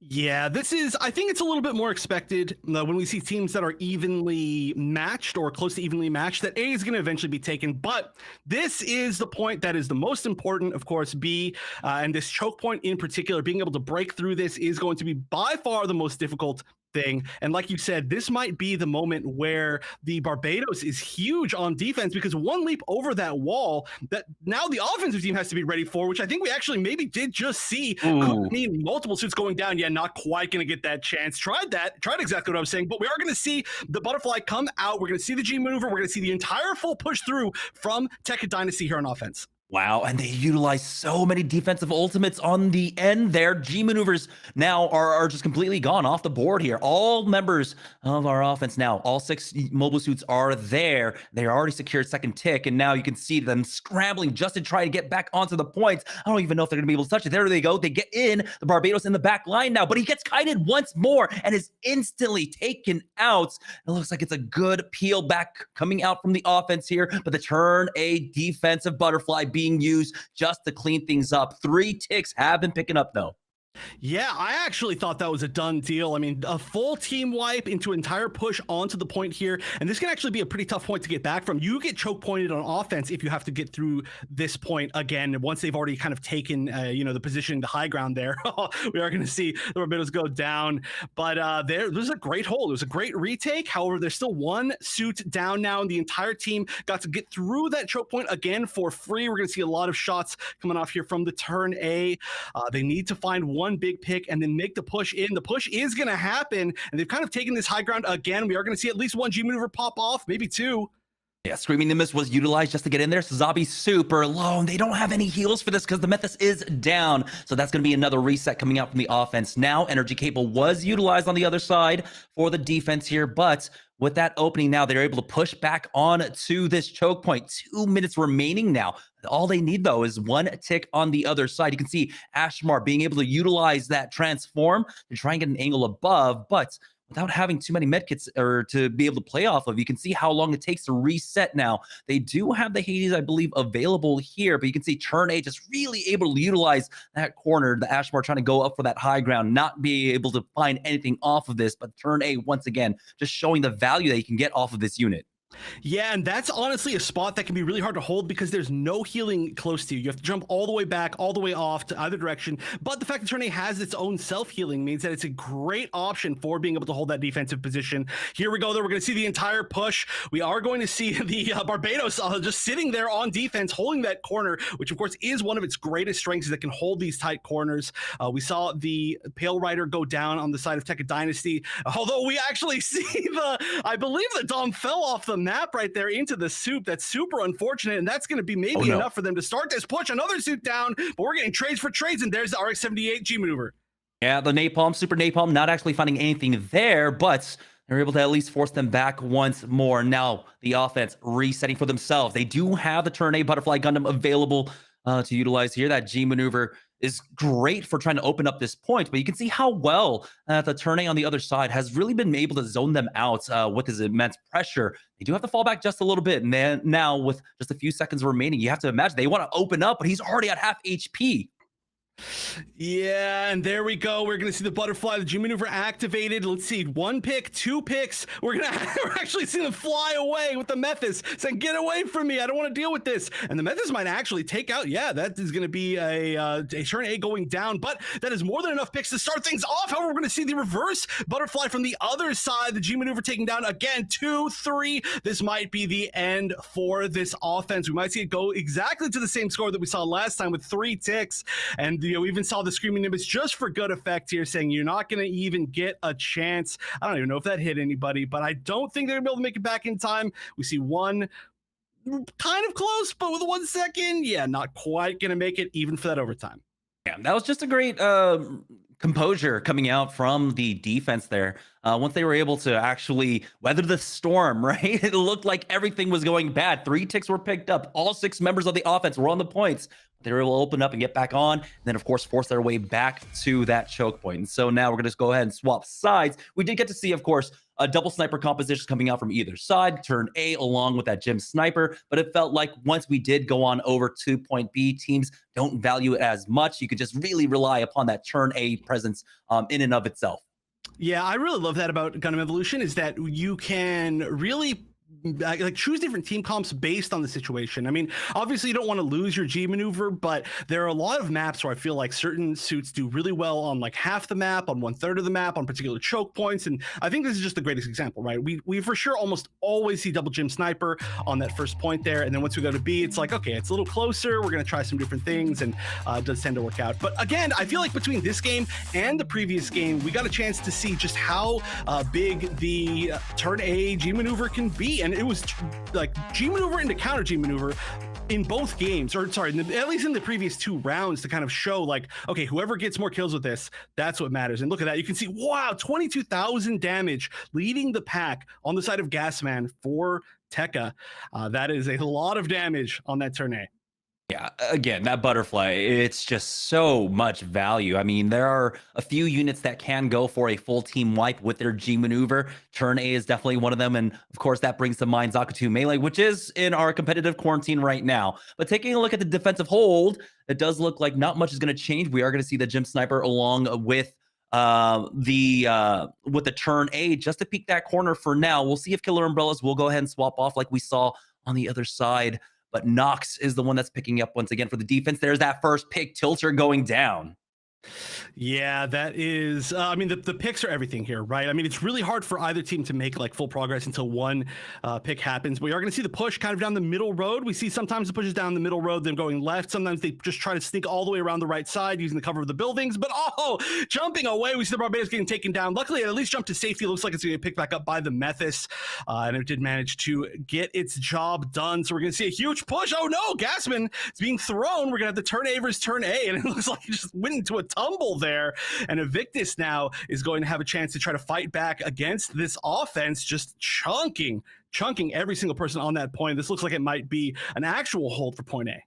Yeah, I think it's a little bit more expected when we see teams that are evenly matched or close to evenly matched, that A is going to eventually be taken. But this is the point that is the most important, of course, B, and this choke point in particular, being able to break through this is going to be by far the most difficult thing. And like you said, this might be the moment where the Barbados is huge on defense, because one leap over that wall that now the offensive team has to be ready for, which I think we actually maybe did just see. Could mean multiple suits going down. Yeah, not quite going to get that chance. Tried exactly what I was saying, but we are going to see the butterfly come out. We're going to see the G maneuver. We're going to see the entire full push through from Tekka Dynasty here on offense. Wow, and they utilize so many defensive ultimates on the end there. G maneuvers now are just completely gone off the board here. All members of our offense now, all 6 mobile suits are there. They already secured second tick, and now you can see them scrambling just to try to get back onto the points. I don't even know if they're going to be able to touch it. There they go. They get in. The Barbados in the back line now, but he gets kited once more and is instantly taken out. It looks like it's a good peel back coming out from the offense here, but the turn A defensive butterfly being used just to clean things up. 3 ticks have been picking up though. Yeah, I actually thought that was a done deal. I mean, a full team wipe into entire push onto the point here, and this can actually be a pretty tough point to get back from. You get choke pointed on offense if you have to get through this point again. Once they've already kind of taken, the positioning, the high ground there, we are going to see the Barbados go down. But there's a great hold. It was a great retake. However, there's still one suit down now, and the entire team got to get through that choke point again for free. We're going to see a lot of shots coming off here from the turn A. They need to find one big pick and then make the push in. The push is going to happen, and they've kind of taken this high ground again. We are going to see at least one G maneuver pop off, maybe two. Yeah, Screaming Nimbus was utilized just to get in there. Sazabi super low, and they don't have any heals for this because the Mythos is down. So that's going to be another reset coming out from the offense. Now, Energy Cable was utilized on the other side for the defense here, but with that opening now, they're able to push back on to this choke point. 2 minutes remaining now. All they need, though, is one tick on the other side. You can see Ashmar being able to utilize that transform to try and get an angle above, but without having too many medkits or to be able to play off of, you can see how long it takes to reset now. They do have the Hades, I believe, available here, but you can see turn A just really able to utilize that corner. The Ashmar trying to go up for that high ground, not be able to find anything off of this, but turn A, once again, just showing the value that you can get off of this unit. Yeah, and that's honestly a spot that can be really hard to hold because there's no healing close to you. You have to jump all the way back, all the way off to either direction. But the fact that Turn A has its own self-healing means that it's a great option for being able to hold that defensive position. Here we go, though. We're going to see the entire push. We are going to see the Barbados just sitting there on defense, holding that corner, which, of course, is one of its greatest strengths, is that can hold these tight corners. We saw the Pale Rider go down on the side of Tekka Dynasty, although we actually see I believe the Dom fell off the map right there into the soup. That's super unfortunate, and that's going to be maybe enough for them to start this push. Another suit down, but we're getting trades for trades, and there's the RX-78 G maneuver. Yeah, the Napalm, Super Napalm, not actually finding anything there, but they're able to at least force them back once more. Now, the offense resetting for themselves. They do have the Turn A Butterfly Gundam available to utilize here. That G maneuver is great for trying to open up this point, but you can see how well the Turn A on the other side has really been able to zone them out with his immense pressure. They do have to fall back just a little bit, and then now with just a few seconds remaining, you have to imagine they want to open up, but he's already at half HP. Yeah, and there we go. We're gonna see the butterfly, the G maneuver activated. Let's see, one pick, two picks. We're actually seeing them fly away with the Methys, saying, "Get away from me! I don't want to deal with this." And the Methys might actually take out. Yeah, that is gonna be a turn A going down, but that is more than enough picks to start things off. However, we're gonna see the reverse butterfly from the other side. The G maneuver taking down again, 2-3. This might be the end for this offense. We might see it go exactly to the same score that we saw last time with 3 ticks, and we even saw the Screaming Nimbus just for good effect here, saying you're not going to even get a chance. I don't even know if that hit anybody, but I don't think they're going to be able to make it back in time. We see one kind of close, but with 1 second, yeah, not quite going to make it even for that overtime. Yeah, that was just a great composure coming out from the defense there. Once they were able to actually weather the storm, right? It looked like everything was going bad. 3 ticks were picked up. All 6 members of the offense were on the points. They were able to open up and get back on, and then, of course, force their way back to that choke point. And so now we're going to just go ahead and swap sides. We did get to see, of course, a double sniper composition coming out from either side, turn A along with that Gem sniper, but it felt like once we did go on over to point B, teams don't value it as much. You could just really rely upon that turn A presence in and of itself. Yeah, I really love that about Gundam Evolution, is that you can really like choose different team comps based on the situation. I mean, obviously you don't want to lose your G maneuver, but there are a lot of maps where I feel like certain suits do really well on like half the map, on 1/3 of the map, on particular choke points. And I think this is just the greatest example, right? We for sure almost always see double Gem sniper on that first point there. And then once we go to B, it's like, okay, it's a little closer. We're going to try some different things, and it does tend to work out. But again, I feel like between this game and the previous game, we got a chance to see just how big the turn A G maneuver can be. And it was like G maneuver into counter G maneuver in both games, or sorry, at least in the previous 2 rounds, to kind of show like, okay, whoever gets more kills with this, that's what matters. And look at that. You can see, wow, 22,000 damage leading the pack on the side of Gasman for Tekka. That is a lot of damage on that turn A. Yeah, again, that butterfly, it's just so much value. I mean, there are a few units that can go for a full team wipe with their G maneuver. Turn A is definitely one of them. And of course, that brings to mind Zakatu Melee, which is in our competitive quarantine right now. But taking a look at the defensive hold, it does look like not much is going to change. We are going to see the Gym Sniper along with the turn A just to peek that corner for now. We'll see if Killer Umbrellas will go ahead and swap off like we saw on the other side, but Nox is the one that's picking up once again for the defense. There's that first pick tilter going down. Yeah, that is. I mean, the picks are everything here, right? I mean, it's really hard for either team to make like full progress until one pick happens. We are going to see the push kind of down the middle road. We see sometimes the pushes down the middle road, then going left. Sometimes they just try to sneak all the way around the right side using the cover of the buildings. But jumping away, we see the Barbados getting taken down. Luckily, it at least jumped to safety. It looks like it's going to get picked back up by the Methis, and it did manage to get its job done. So we're going to see a huge push. Oh no, Gasman is being thrown. We're going to have the turn A versus turn A, and it looks like he just went into a tumble there. And Evictus now is going to have a chance to try to fight back against this offense, just chunking every single person on that point. This looks like it might be an actual hold for point A.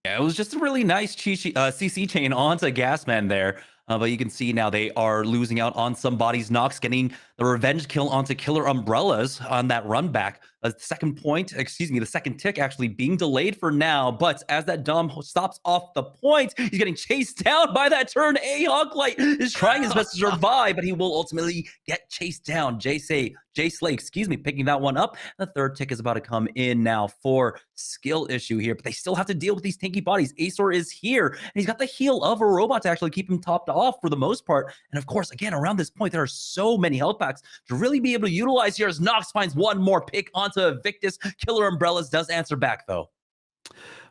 Yeah, it was just a really nice CC chain onto Gasman there. But you can see now they are losing out on some bodies. Nox getting the revenge kill onto Killer Umbrellas on that run back. The second tick actually being delayed for now. But as that Dom stops off the point, he's getting chased down by that turn A. Hoglite is trying his best to survive, but he will ultimately get chased down. Jay Slay, picking that one up. The third tick is about to come in now for skill issue here, but they still have to deal with these tanky bodies. Aesor is here, and he's got the heal of a robot to actually keep him topped off for the most part. And of course, again, around this point, there are so many health packs to really be able to utilize here as Nox finds one more pick onto Evictus. Killer Umbrellas does answer back, though.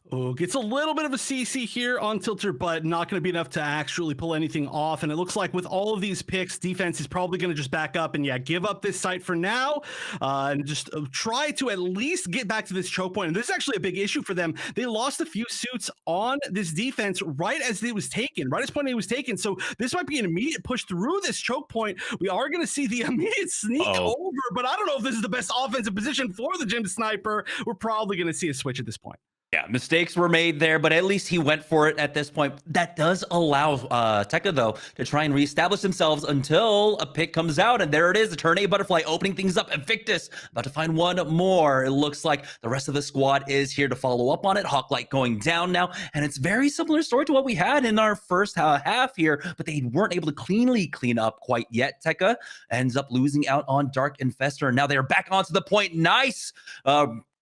Oh, gets a little bit of a CC here on Tilter, but not going to be enough to actually pull anything off. And it looks like with all of these picks, defense is probably going to just back up and, give up this site for now and just try to at least get back to this choke point. And this is actually a big issue for them. They lost a few suits on this defense right as it was taken, right as point A was taken. So this might be an immediate push through this choke point. We are going to see the immediate sneak over, but I don't know if this is the best offensive position for the Gym Sniper. We're probably going to see a switch at this point. Yeah, mistakes were made there, but at least he went for it at this point. That does allow Tekka, though, to try and reestablish themselves until a pick comes out. And there it is, the turn A butterfly opening things up. Evictus about to find one more. It looks like the rest of the squad is here to follow up on it. Hawklight going down now. And it's very similar story to what we had in our first half here, but they weren't able to cleanly clean up quite yet. Tekka ends up losing out on Dark Infestor. And now they're back onto the point. Nice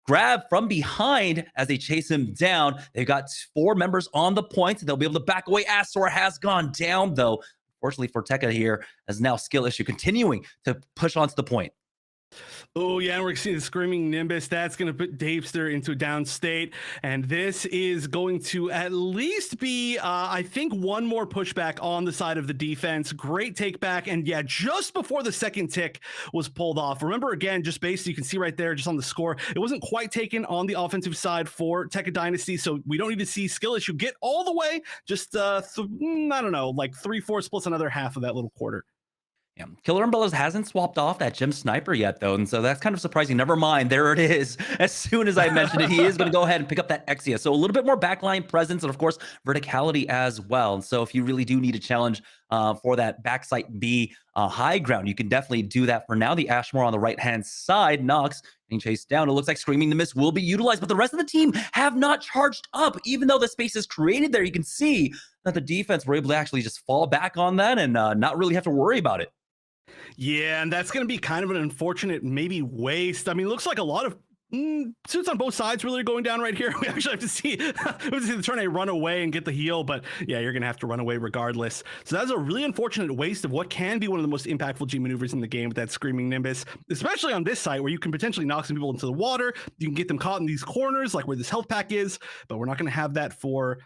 grab from behind as they chase him down. They've got 4 members on the point. They'll be able to back away. Astor has gone down, though. Fortunately for Tekka here, as now skill issue continuing to push onto the point. Oh, yeah, we're seeing the Screaming Nimbus. That's going to put Davester into a down state. And this is going to at least be, I think, one more pushback on the side of the defense. Great take back. And just before the second tick was pulled off. Remember, again, just based, you can see right there, just on the score, it wasn't quite taken on the offensive side for Tekka Dynasty. So we don't need to see skill issue get all the way. Just, I don't know, like 3/4 plus another half of that little quarter. Yeah, Killer Umbrellas hasn't swapped off that Gym Sniper yet, though, and so that's kind of surprising. Never mind, there it is. As soon as I mentioned it, he is going to go ahead and pick up that Exia. So a little bit more backline presence and, of course, verticality as well. And so if you really do need a challenge for that backside B high ground, you can definitely do that for now. The Ashmore on the right-hand side, Nox being chased down. It looks like Screaming the Mist will be utilized, but the rest of the team have not charged up. Even though the space is created there, you can see that the defense were able to actually just fall back on that and not really have to worry about it. Yeah, and that's going to be kind of an unfortunate maybe waste. I mean, it looks like a lot of suits on both sides really going down right here. We actually have to see, the turn A run away and get the heal, but yeah, you're going to have to run away regardless. So that's a really unfortunate waste of what can be one of the most impactful G maneuvers in the game with that Screaming Nimbus, especially on this site where you can potentially knock some people into the water. You can get them caught in these corners like where this health pack is, but we're not going to have that for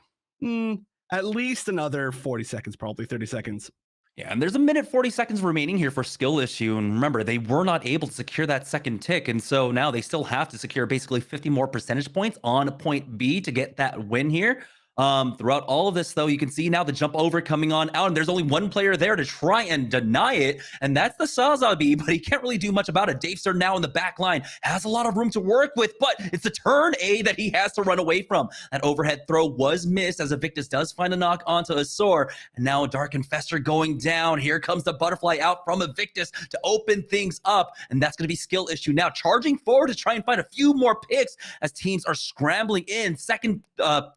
at least another 40 seconds, probably 30 seconds. Yeah, and there's a minute 40 seconds remaining here for skill issue. And remember, they were not able to secure that second tick. And so now they still have to secure basically 50 more percentage points on point B to get that win here. Throughout all of this, though, you can see now the jump over coming on out, and there's only one player there to try and deny it, and that's the Sazabi, but he can't really do much about it. Davester now in the back line has a lot of room to work with, but it's the turn A that he has to run away from. That overhead throw was missed as Evictus does find a knock onto Azor, and now Dark Infestor going down. Here comes the butterfly out from Evictus to open things up, and that's going to be skill issue now. Charging forward to try and find a few more picks as teams are scrambling in. Second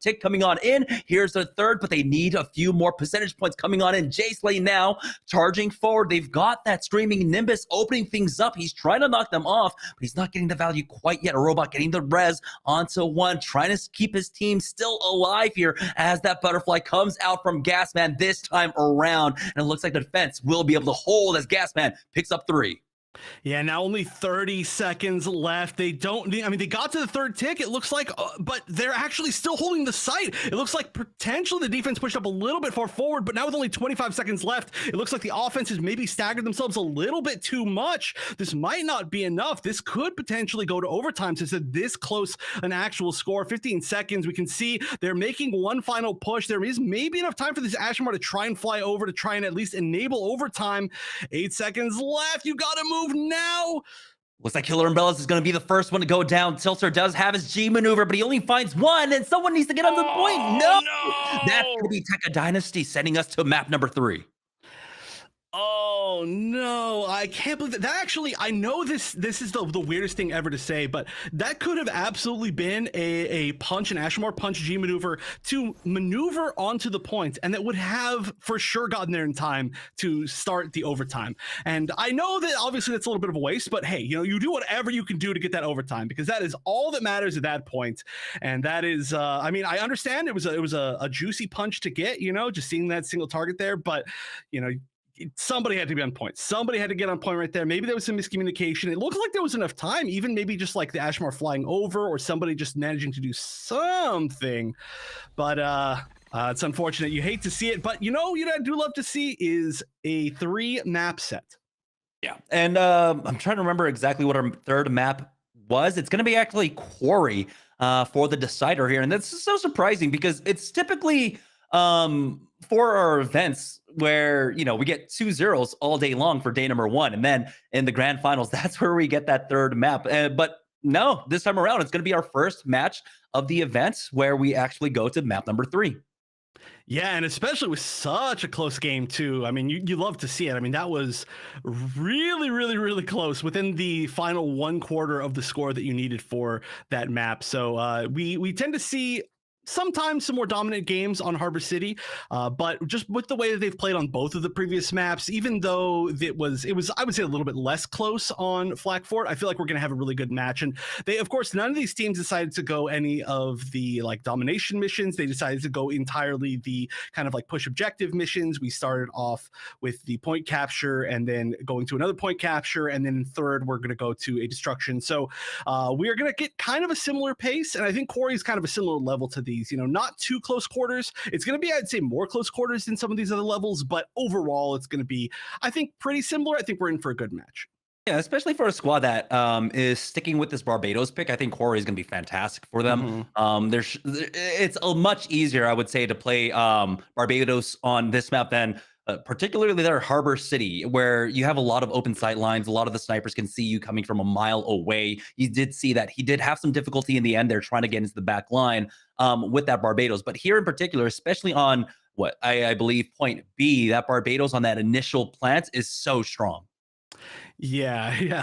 tick coming on in. Here's the third, but they need a few more percentage points coming on in. Jace Lane now charging forward. They've got that Screaming Nimbus opening things up. He's trying to knock them off, but he's not getting the value quite yet. A robot getting the res onto one, trying to keep his team still alive here as that butterfly comes out from Gasman this time around. And it looks like the defense will be able to hold as Gasman picks up 3. Yeah, now only 30 seconds left. They don't, I mean, they got to the third tick, it looks like, but they're actually still holding the site. It looks like potentially the defense pushed up a little bit far forward, but now with only 25 seconds left, it looks like the offense has maybe staggered themselves a little bit too much. This might not be enough. This could potentially go to overtime since it's this close an actual score. 15 seconds, we can see they're making one final push. There is maybe enough time for this Ashmar to try and fly over to try and at least enable overtime. 8 seconds left. You got to move now. Looks like Killer Umbrellas is going to be the first one to go down. Tilter does have his G maneuver, but he only finds one, and someone needs to get on the point. No! That's going to be Tekka Dynasty sending us to map number 3. Oh no, I can't believe that. That actually, I know this is the weirdest thing ever to say, but that could have absolutely been a punch, an Ashmore punch G maneuver to maneuver onto the point, and that would have for sure gotten there in time to start the overtime. And I know that obviously that's a little bit of a waste, but hey, you know, you do whatever you can do to get that overtime, because that is all that matters at that point. And that is, I mean, I understand it was a juicy punch to get, you know, just seeing that single target there, but you know, somebody had to be on point. Somebody had to get on point right there. Maybe there was some miscommunication. It looked like there was enough time, even maybe just like the Ashmar flying over or somebody just managing to do something. But it's unfortunate. You hate to see it, but you know what I do love to see is a 3 map set. Yeah, and I'm trying to remember exactly what our third map was. It's going to be actually Quarry for the decider here, and that's so surprising because it's typically for our events where, you know, we get 2 zeros all day long for day number 1, and then in the grand finals, that's where we get that third map. But no, this time around, it's going to be our first match of the event where we actually go to map number 3. Yeah, and especially with such a close game too. I mean, you love to see it. I mean, that was really, really, really close within the final 1/4 of the score that you needed for that map. So we tend to see sometimes some more dominant games on Harbor City, but just with the way that they've played on both of the previous maps, even though it was I would say a little bit less close on Flak Fort, I feel like we're going to have a really good match. And they, of course, none of these teams decided to go any of the like domination missions. They decided to go entirely the kind of like push objective missions. We started off with the point capture and then going to another point capture, and then third we're going to go to a destruction. So we are going to get kind of a similar pace, and I think Quarry is kind of a similar level to these, you know, not too close quarters. It's going to be, I'd say, more close quarters than some of these other levels, but overall it's going to be, I think, pretty similar. I think we're in for a good match. Yeah, especially for a squad that is sticking with this Barbados pick. I think Quarry is going to be fantastic for them. It's a much easier, I would say, to play Barbados on this map than particularly their Harbor City, where you have a lot of open sight lines. A lot of the snipers can see you coming from a mile away. You did see that he did have some difficulty in the end there trying to get into the back line with that Barbados. But here in particular, especially on what I believe point B, that Barbados on that initial plant is so strong. Yeah.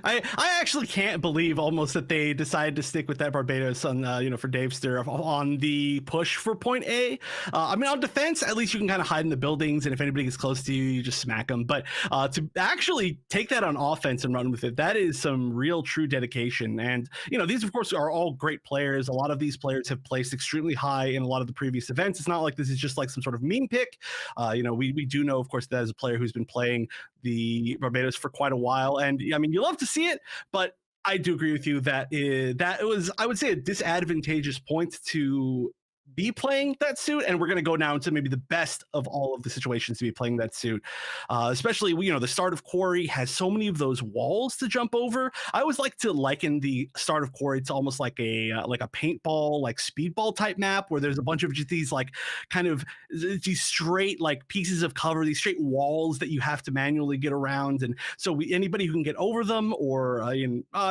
I actually can't believe almost that they decided to stick with that Barbados on, you know, for Davester on the push for point A. I mean, on defense, at least you can kind of hide in the buildings, and if anybody gets close to you, you just smack them. But to actually take that on offense and run with it, that is some real true dedication. And, you know, these, of course, are all great players. A lot of these players have placed extremely high in a lot of the previous events. It's not like this is just like some sort of meme pick. You know, we do know, of course, that as a player who's been playing the Barbados for quite a while, and I mean, you love to see it, but I do agree with you that that it was, I would say, a disadvantageous point to be playing that suit, and we're going to go down to maybe the best of all of the situations to be playing that suit. Especially, the start of Quarry has so many of those walls to jump over. I always like to liken the start of Quarry to almost like a paintball, like speedball type map, where there's a bunch of just these like kind of these straight like pieces of cover, these straight walls that you have to manually get around. And so anybody who can get over them, or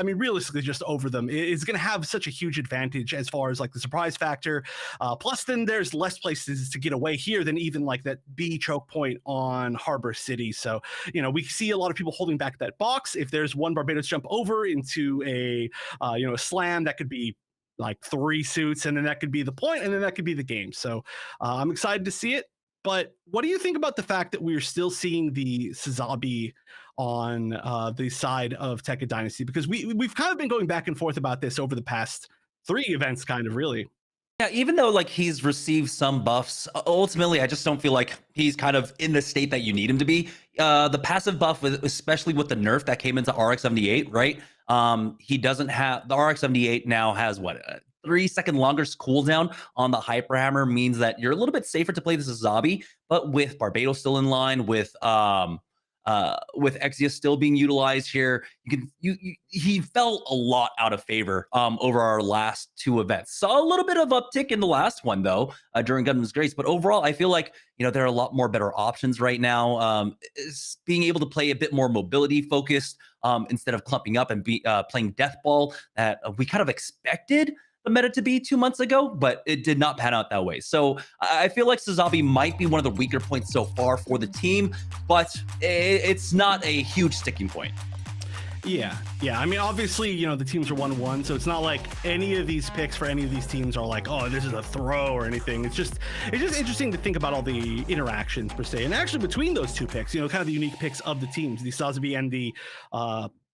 realistically just over them, is going to have such a huge advantage as far as like the surprise factor. Plus, then there's less places to get away here than even like that B choke point on Harbor City. So, we see a lot of people holding back that box. If there's one Barbados jump over into a slam, that could be like 3 suits, and then that could be the point, and then that could be the game. So I'm excited to see it. But what do you think about the fact that we're still seeing the Sazabi on the side of Tekka Dynasty? Because we've kind of been going back and forth about this over the past 3 events, kind of, really. Yeah, even though like he's received some buffs, ultimately I just don't feel like he's kind of in the state that you need him to be. The passive buff, especially with the nerf that came into RX-78, right? He doesn't have the RX-78 now has what, a 3-second longer cooldown on the Hyper Hammer, means that you're a little bit safer to play this as Zabi, but with Barbados still in line, with Exia still being utilized here, he fell a lot out of favor over our last 2 events. Saw a little bit of uptick in the last one though, during Gundam's Grace, but overall I feel like there are a lot more better options right now. Being able to play a bit more mobility focused instead of clumping up and playing Death Ball that we kind of expected the meta to be 2 months ago, but it did not pan out that way. So I feel like Sazabi might be one of the weaker points so far for the team, but it's not a huge sticking point. Yeah. I mean, obviously, the teams are 1-1, so it's not like any of these picks for any of these teams are like, oh, this is a throw or anything. It's just interesting to think about all the interactions per se, and actually between those 2 picks, kind of the unique picks of the teams, the Sazabi and the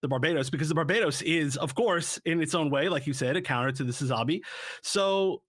Barbados, because the Barbados is, of course, in its own way, like you said, a counter to the Sazabi. So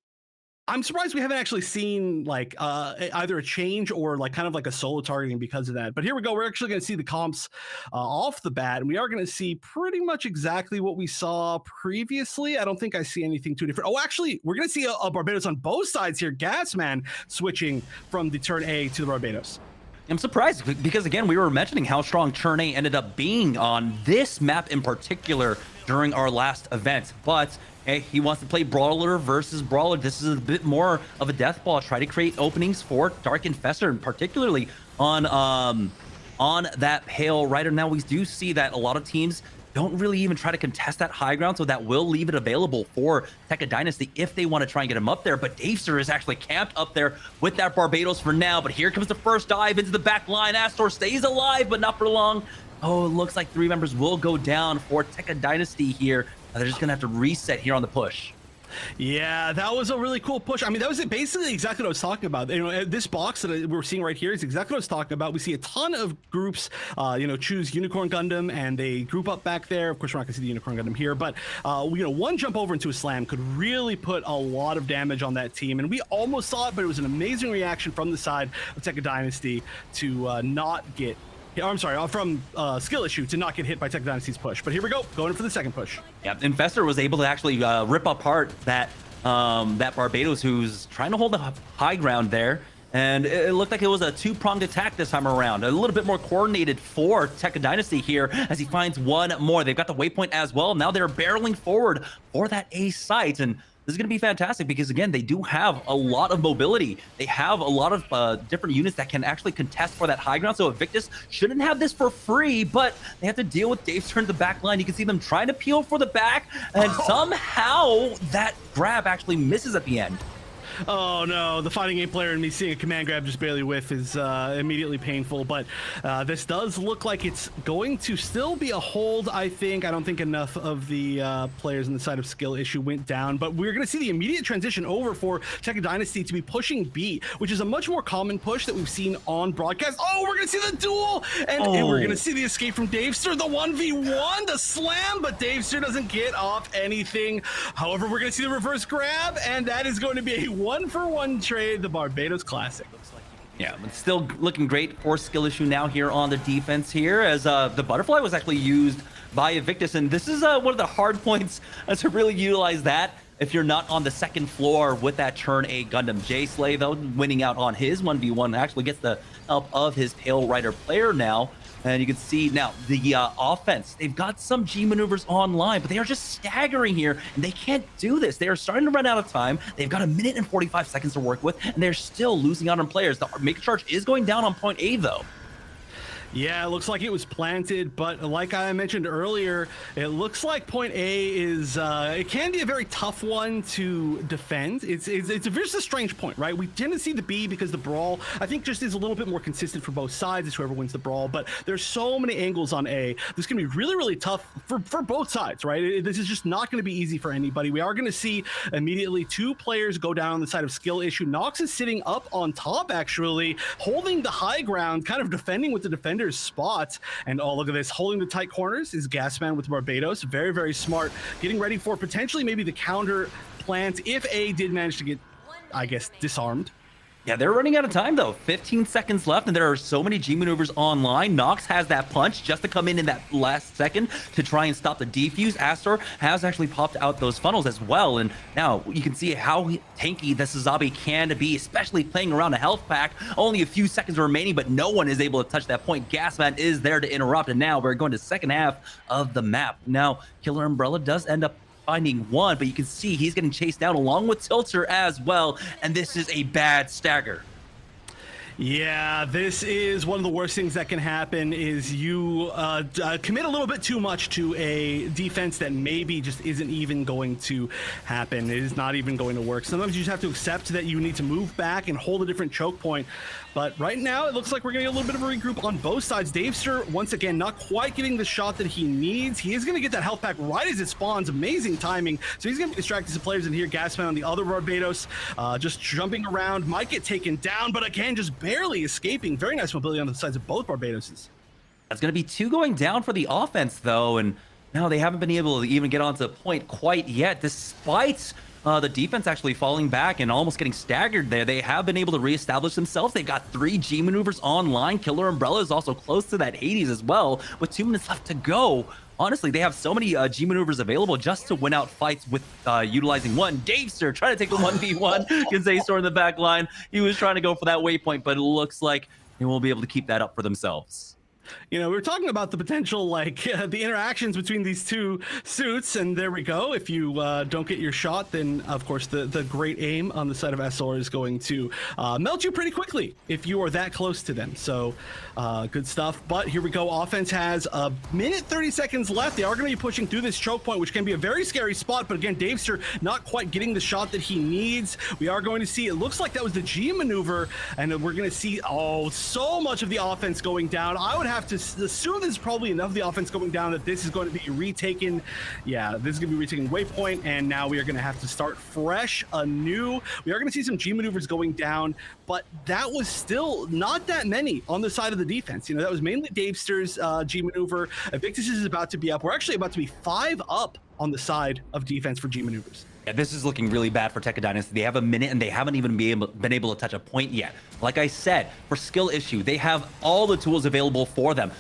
I'm surprised we haven't actually seen like either a change or like kind of like a solo targeting because of that. But here we go. We're actually going to see the comps off the bat, and we are going to see pretty much exactly what we saw previously. I don't think I see anything too different. Oh, actually, we're going to see a Barbados on both sides here. Gasman switching from the turn A to the Barbados. I'm surprised because, again, we were mentioning how strong Turn A ended up being on this map in particular during our last event. But hey, he wants to play Brawler versus Brawler. This is a bit more of a death ball. Try to create openings for Dark Infestor, and particularly on that Pale Rider. Now, we do see that a lot of teams don't really even try to contest that high ground, so that will leave it available for Tekka Dynasty if they want to try and get him up there. But Davester is actually camped up there with that Barbados for now. But here comes the first dive into the back line. Astor stays alive, but not for long. Oh, it looks like 3 members will go down for Tekka Dynasty here. They're just going to have to reset here on the push. Yeah, that was a really cool push. I mean, that was basically exactly what I was talking about. This box that we're seeing right here is exactly what I was talking about. We see a ton of groups, choose Unicorn Gundam, and they group up back there. Of course, we're not going to see the Unicorn Gundam here, but one jump over into a slam could really put a lot of damage on that team. And we almost saw it, but it was an amazing reaction from the side of Tekka Dynasty to not get. I'm sorry, from skill issue to not get hit by Tekka Dynasty's push. But here we go, going for the second push. Yeah, Infestor was able to actually rip apart that Barbados, who's trying to hold the high ground there. And it looked like it was a 2-pronged attack this time around. A little bit more coordinated for Tekka Dynasty here as he finds one more. They've got the waypoint as well. Now they're barreling forward for that A site. And this is going to be fantastic because, again, they do have a lot of mobility. They have a lot of different units that can actually contest for that high ground. So Invictus shouldn't have this for free, but they have to deal with Dave's turn to the back line. You can see them trying to peel for the back, and somehow that grab actually misses at the end. Oh no, the fighting game player and me seeing a command grab just barely whiff is immediately painful, but this does look like it's going to still be a hold, I think. I don't think enough of the players on the side of skill issue went down, but we're going to see the immediate transition over for Tekka Dynasty to be pushing B, which is a much more common push that we've seen on broadcast. Oh, we're going to see the duel, and we're going to see the escape from Davester, the 1v1, the slam, but Davester doesn't get off anything. However, we're going to see the reverse grab, and that is going to be a 1-for-1 trade, the Barbados Classic. Yeah, but still looking great for skill issue now here on the defense here, as the butterfly was actually used by Invictus, and this is one of the hard points to really utilize that. if you're not on the second floor with that turn A Gundam J-Slay, though, winning out on his 1v1, actually gets the help of his Pale Rider player now. And you can see now the offense, they've got some G maneuvers online, but they are just staggering here, and they can't do this. They are starting to run out of time. They've got 1 minute and 45 seconds to work with, and they're still losing out on players. The Mega Charge is going down on point A, though. Yeah, it looks like it was planted, but like I mentioned earlier, it looks like point A is, it can be a very tough one to defend. It's just a strange point, right? We tend to see the B because the brawl, I think, just is a little bit more consistent for both sides. It's whoever wins the brawl, but there's so many angles on A. This can be really, really tough for both sides, right? This is just not going to be easy for anybody. We are going to see immediately 2 players go down on the side of skill issue. Nox is sitting up on top, actually, holding the high ground, kind of defending with the defender spot. And oh, look at this, holding the tight corners is Gasman with Barbados. Very, very smart, getting ready for potentially maybe the counter plant if A did manage to get, I guess, disarmed. Yeah, they're running out of time, though. 15 seconds left, and there are so many G maneuvers online. Nox has that punch just to come in that last second to try and stop the defuse. Astor has actually popped out those funnels as well, and now you can see how tanky the Sazabi can be, especially playing around a health pack. Only a few seconds remaining, but no one is able to touch that point. Gasman is there to interrupt, and now we're going to second half of the map. Now, Killer Umbrella does end up finding one, but you can see he's getting chased down along with Tilter as well, and this is a bad stagger. Yeah, this is one of the worst things that can happen is you commit a little bit too much to a defense that maybe just isn't even going to happen. It is not even going to work. Sometimes you just have to accept that you need to move back and hold a different choke point. But right now, it looks like we're going to get a little bit of a regroup on both sides. Davester, once again, not quite getting the shot that he needs. He is going to get that health pack right as it spawns. Amazing timing. So he's going to be distracting some players in here. Gasman on the other Barbados, just jumping around. Might get taken down, but again, just barely escaping. Very nice mobility on the sides of both Barbadoses. That's going to be 2 going down for the offense, though, and now they haven't been able to even get onto the point quite yet, despite the defense actually falling back and almost getting staggered there. They have been able to reestablish themselves. They've got 3 G maneuvers online. Killer Umbrella is also close to that Hades as well, with 2 minutes left to go. Honestly, they have so many G maneuvers available just to win out fights with utilizing one. Davester trying to take the 1v1 against Azor in the back line. He was trying to go for that waypoint, but it looks like they won't be able to keep that up for themselves. You know, we were talking about the potential, like, the interactions between these 2 suits, and there we go. If you don't get your shot, then, of course, the great aim on the side of SR is going to melt you pretty quickly if you are that close to them. So, good stuff. But here we go. Offense has 1 minute 30 seconds left. They are going to be pushing through this choke point, which can be a very scary spot. But again, Davester not quite getting the shot that he needs. We are going to see, it looks like that was the G maneuver, and we're going to see, oh, so much of the offense going down. I would have to assume there's probably enough of the offense going down that this is going to be retaken. Yeah, this is going to be retaken waypoint, and now we are going to have to start fresh anew. We are going to see some G maneuvers going down, but that was still not that many on the side of the defense. You know, that was mainly Davester's G maneuver. Victus is about to be up. We're actually about to be 5 up on the side of defense for G maneuvers. Yeah, this is looking really bad for Tekka Dynasty. They have 1 minute and they haven't even been able to touch a point yet. Like I said, for skill issue, they have all the tools available for them.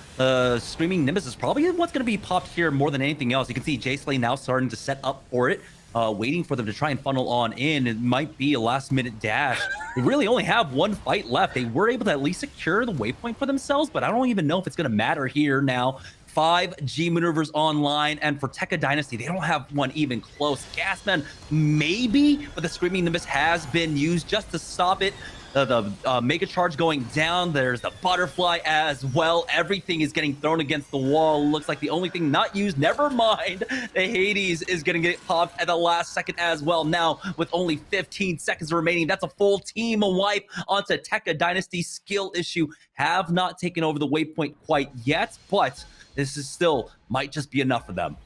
Screaming Nimbus is probably what's going to be popped here more than anything else. You can see J-Slay now starting to set up for it, waiting for them to try and funnel on in. It might be a last-minute dash. They really only have 1 fight left. They were able to at least secure the waypoint for themselves, but I don't even know if it's going to matter here now. 5 G maneuvers online, and for Tekka Dynasty, they don't have one even close. Gasman, maybe, but the Screaming Nimbus has been used just to stop it. The Mega Charge going down. There's the Butterfly as well. Everything is getting thrown against the wall. Looks like the only thing not used, never mind, the Hades is going to get popped at the last second as well. Now, with only 15 seconds remaining, that's a full team wipe onto Tekka Dynasty. Skill issue have not taken over the waypoint quite yet, but this is still might just be enough for them.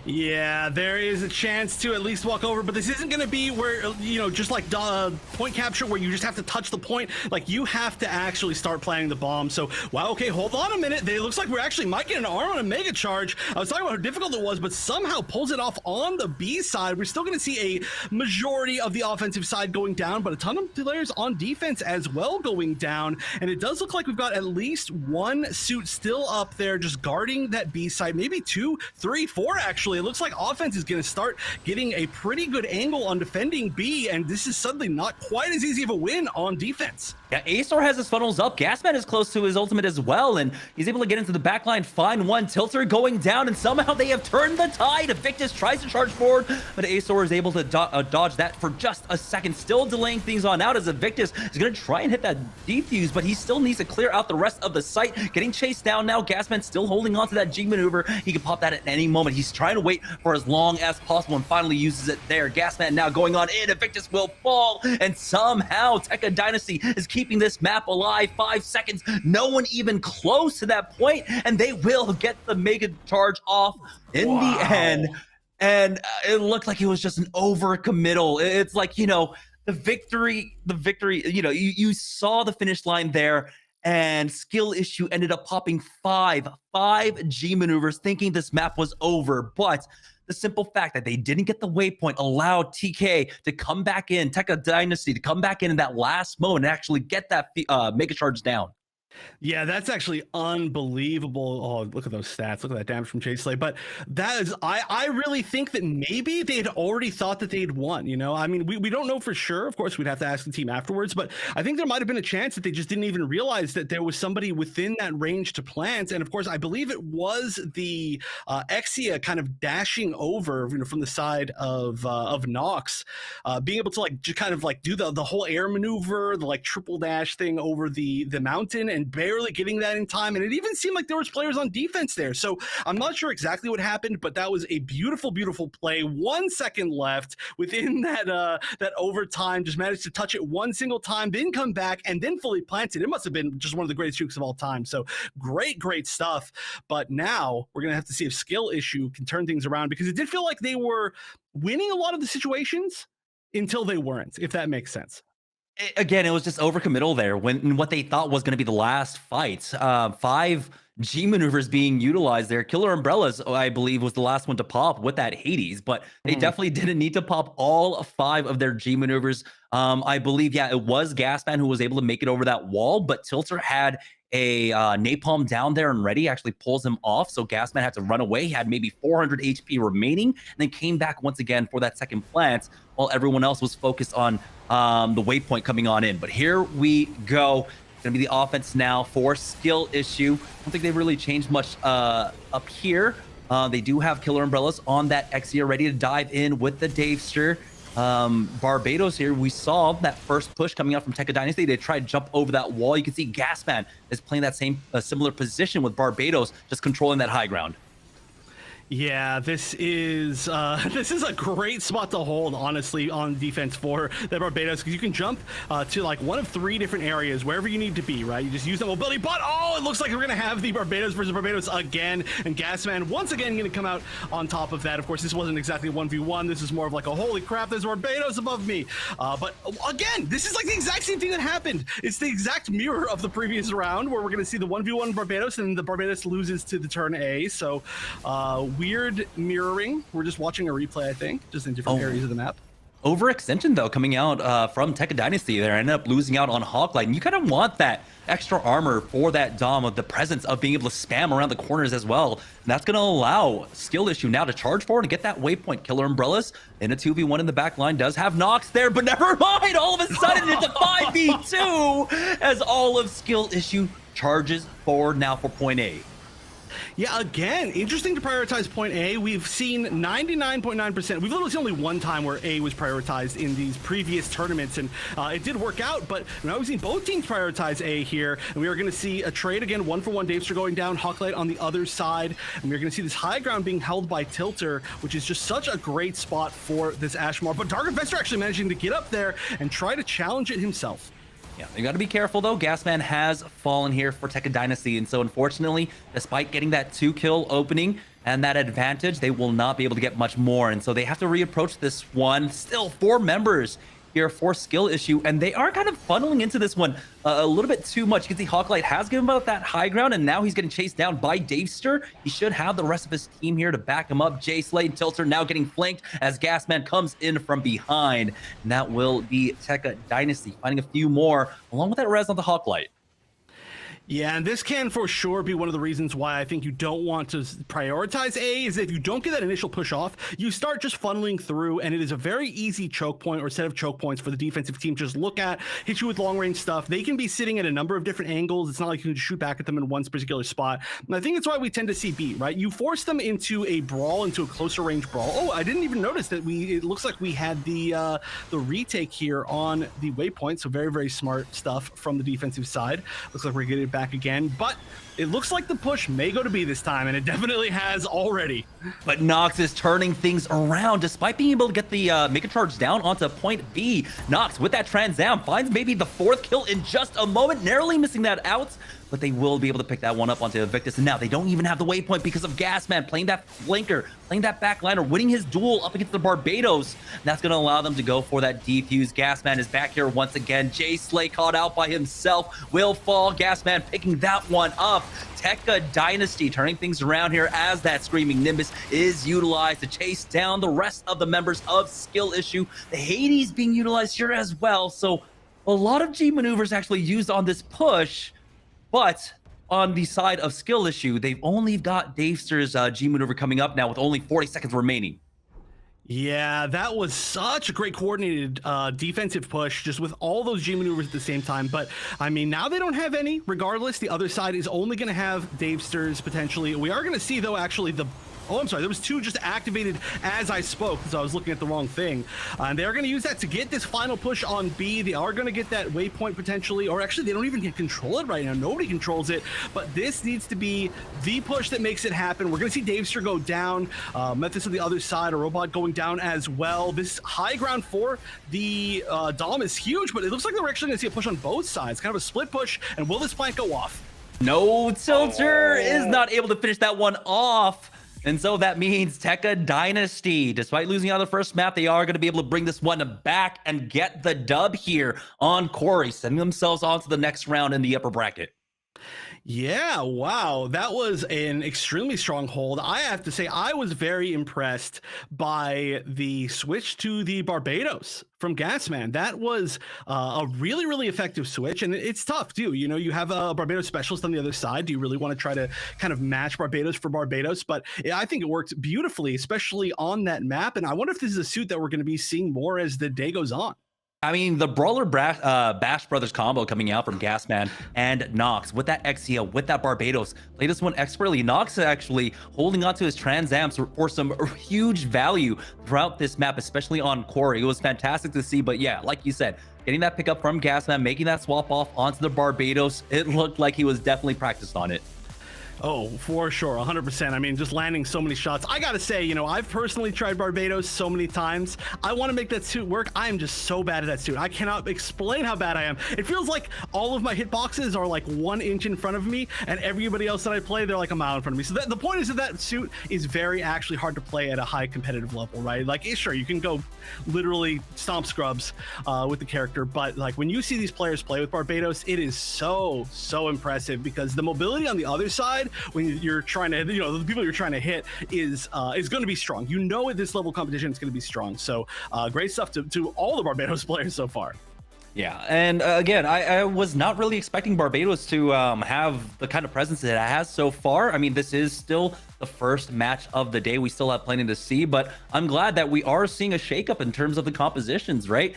Yeah, there is a chance to at least walk over, but this isn't going to be where, you know, just like point capture where you just have to touch the point. Like, you have to actually start planting the bomb. So, wow, okay, hold on a minute. It looks like we actually might get an arm on a Mega Charge. I was talking about how difficult it was, but somehow pulls it off on the B side. We're still going to see a majority of the offensive side going down, but a ton of players on defense as well going down. And it does look like we've got at least 1 suit still up there just guarding that B side, maybe 2, 3, 4 actually. actually. It looks like offense is going to start getting a pretty good angle on defending B, and this is suddenly not quite as easy of a win on defense. Yeah, Azor has his funnels up. Gasman is close to his ultimate as well, and he's able to get into the backline, find one. Tilter going down, and somehow they have turned the tide. Invictus tries to charge forward, but Azor is able to dodge that for just a second, still delaying things on out as Invictus is going to try and hit that defuse, but he still needs to clear out the rest of the site. Getting chased down now. Gasman still holding on to that G maneuver. He can pop that at any moment. He's trying to wait for as long as possible and finally uses it there. Gasman now going on in. Invictus will fall, and somehow Tekka Dynasty is keeping this map alive. 5 seconds, no one even close to that point, and they will get the mega charge off in the end. And it looked like it was just an overcommittal. It's like, you know, the victory, you know, you saw the finish line there, and skill issue ended up popping five G maneuvers, thinking this map was over. But the simple fact that they didn't get the waypoint allowed TK to come back in, Tekka Dynasty to come back in that last moment and actually get that mega charge down. Yeah, that's actually unbelievable. Oh, look at those stats. Look at that damage from Chase Slay. But that is, I really think that maybe they'd already thought that they'd won. You know, I mean, we don't know for sure. Of course, we'd have to ask the team afterwards. But I think there might have been a chance that they just didn't even realize that there was somebody within that range to plant. And of course, I believe it was the Exia kind of dashing over, you know, from the side of Nox, being able to like just kind of like do the whole air maneuver, the like triple dash thing over the mountain, and barely getting that in time. And it even seemed like there was players on defense there. So I'm not sure exactly what happened, but that was a beautiful play. 1 second left within that overtime, just managed to touch it one single time, then come back and then fully planted. It must have been just one of the greatest jukes of all time. So great stuff. But now we're going to have to see if skill issue can turn things around, because it did feel like they were winning a lot of the situations until they weren't, if that makes sense. Again, it was just overcommittal there when what they thought was going to be the last fight. 5 G maneuvers being utilized there. Killer Umbrellas, I believe, was the last one to pop with that Hades, but they definitely didn't need to pop all 5 of their G maneuvers. I believe, yeah, it was Gasman who was able to make it over that wall, but Tilter had a napalm down there and ready, actually pulls him off. So Gasman had to run away. He had maybe 400 HP remaining, and then came back once again for that second plant, while everyone else was focused on the waypoint coming on in. But here we go. It's gonna be the offense now for skill issue. I don't think they've really changed much up here. They do have Killer Umbrellas on that Exia ready to dive in with the Davester. Barbados here, we saw that first push coming out from Tekka Dynasty. They tried to jump over that wall. You can see Gasman is playing that same similar position with Barbados, just controlling that high ground. Yeah, this is a great spot to hold, honestly, on defense for the Barbados, because you can jump to like one of 3 different areas wherever you need to be, right? You just use that mobility, but oh, it looks like we're gonna have the Barbados versus Barbados again, and Gasman once again gonna come out on top of that. Of course, this wasn't exactly a 1v1. This is more of like a holy crap, there's Barbados above me. But again, this is like the exact same thing that happened. It's the exact mirror of the previous round, where we're gonna see the 1v1 Barbados, and the Barbados loses to the turn A. So weird mirroring. We're just watching a replay, I think, just in different areas of the map. Overextension, though, coming out from Tekka Dynasty there. Ended up losing out on Hawklight. And you kind of want that extra armor for that Dom, of the presence of being able to spam around the corners as well. And that's going to allow skill issue now to charge forward and get that waypoint. Killer Umbrellas in a 2v1 in the back line does have Nox there, but never mind. All of a sudden, it's a 5v2 as all of skill issue charges forward now for point A. Yeah, again, interesting to prioritize point A. We've seen 99.9%. We've literally seen only one time where A was prioritized in these previous tournaments, and it did work out, but now we've seen both teams prioritize A here, and we are going to see a trade again, 1-for-1 Davester going down, Hawklight on the other side, and we're going to see this high ground being held by Tilter, which is just such a great spot for this Ashmore, but Dark Investor actually managing to get up there and try to challenge it himself. Yeah, you got to be careful, though. Gasman has fallen here for Tekka Dynasty, and so unfortunately, despite getting that 2-kill opening and that advantage, they will not be able to get much more, and so they have to reapproach this one. Still 4 members here for skill issue, and they are kind of funneling into this one a little bit too much. You can see Hawklight has given up that high ground, and now he's getting chased down by Davester. He should have the rest of his team here to back him up. Jay Slade and Tilter now getting flanked as Gasman comes in from behind, and that will be Tekka Dynasty finding a few more along with that res on the Hawklight. Yeah, and this can for sure be one of the reasons why I think you don't want to prioritize A, is if you don't get that initial push off, you start just funneling through, and it is a very easy choke point or set of choke points for the defensive team to just look at, hit you with long range stuff. They can be sitting at a number of different angles. It's not like you can just shoot back at them in one particular spot. And I think it's why we tend to see B, right? You force them into a brawl, into a closer range brawl. Oh, I didn't even notice that it looks like we had the retake here on the waypoint. So very, very smart stuff from the defensive side. Looks like we're getting it back again, but it looks like the push may go to B this time, and it definitely has already. But Nox is turning things around despite being able to get the Mega Charge down onto point B. Nox with that Trans Am finds maybe the 4th kill in just a moment, narrowly missing that out, but they will be able to pick that one up onto Invictus. And now they don't even have the waypoint because of Gasman playing that flanker, playing that backliner, winning his duel up against the Barbados. And that's going to allow them to go for that defuse. Gasman is back here once again. Jay Slay caught out by himself, will fall. Gasman picking that one up. Tekka Dynasty turning things around here as that Screaming Nimbus is utilized to chase down the rest of the members of Skill Issue. The Hades being utilized here as well. So a lot of G maneuvers actually used on this push. But on the side of Skill Issue, they've only got Davester's G maneuver coming up now with only 40 seconds remaining. Yeah, that was such a great coordinated defensive push, just with all those G maneuvers at the same time. But I mean, now they don't have any. Regardless, the other side is only going to have Davesters potentially. We are going to see, though, actually the... Oh, I'm sorry. There was 2 just activated as I spoke, because I was looking at the wrong thing. And they're going to use that to get this final push on B. They are going to get that waypoint potentially, or actually they don't even control it right now. Nobody controls it, but this needs to be the push that makes it happen. We're going to see Davester go down. Memphis on the other side, a robot going down as well. This high ground for the Dom is huge, but it looks like we're actually going to see a push on both sides, kind of a split push. And will this plant go off? No, Tilter is not able to finish that one off. And so that means Tekka Dynasty, despite losing on the first map, they are going to be able to bring this one back and get the dub here on Quarry, sending themselves on to the next round in the upper bracket. Yeah, wow. That was an extremely strong hold. I have to say, I was very impressed by the switch to the Barbados from Gasman. That was a really, really effective switch, and it's tough too. You know, you have a Barbados specialist on the other side. Do you really want to try to kind of match Barbados for Barbados? But I think it worked beautifully, especially on that map. And I wonder if this is a suit that we're going to be seeing more as the day goes on. I mean, the Brawler Bash Brothers combo coming out from Gasman and Nox with that Exia, with that Barbados, played this one expertly. Nox actually holding on to his Trans Ams for some huge value throughout this map, especially on Quarry. It was fantastic to see, but yeah, like you said, getting that pickup from Gasman, making that swap off onto the Barbados, it looked like he was definitely practiced on it. Oh, for sure, 100%. I mean, just landing so many shots. I gotta say, you know, I've personally tried Barbados so many times. I want to make that suit work. I am just so bad at that suit. I cannot explain how bad I am. It feels like all of my hitboxes are like 1 inch in front of me, and everybody else that I play, they're like a mile in front of me. So the point is that suit is very actually hard to play at a high competitive level, right? Like, sure, you can go literally stomp scrubs with the character, but like when you see these players play with Barbados, it is so impressive, because the mobility on the other side, when you're trying to, you know, the people you're trying to hit is going to be strong. You know, at this level of competition, it's going to be strong. So great stuff to all the Barbados players so far. Yeah, and again, I was not really expecting Barbados to have the kind of presence that it has so far. I mean, this is still the first match of the day. We still have plenty to see, but I'm glad that we are seeing a shakeup in terms of the compositions, right?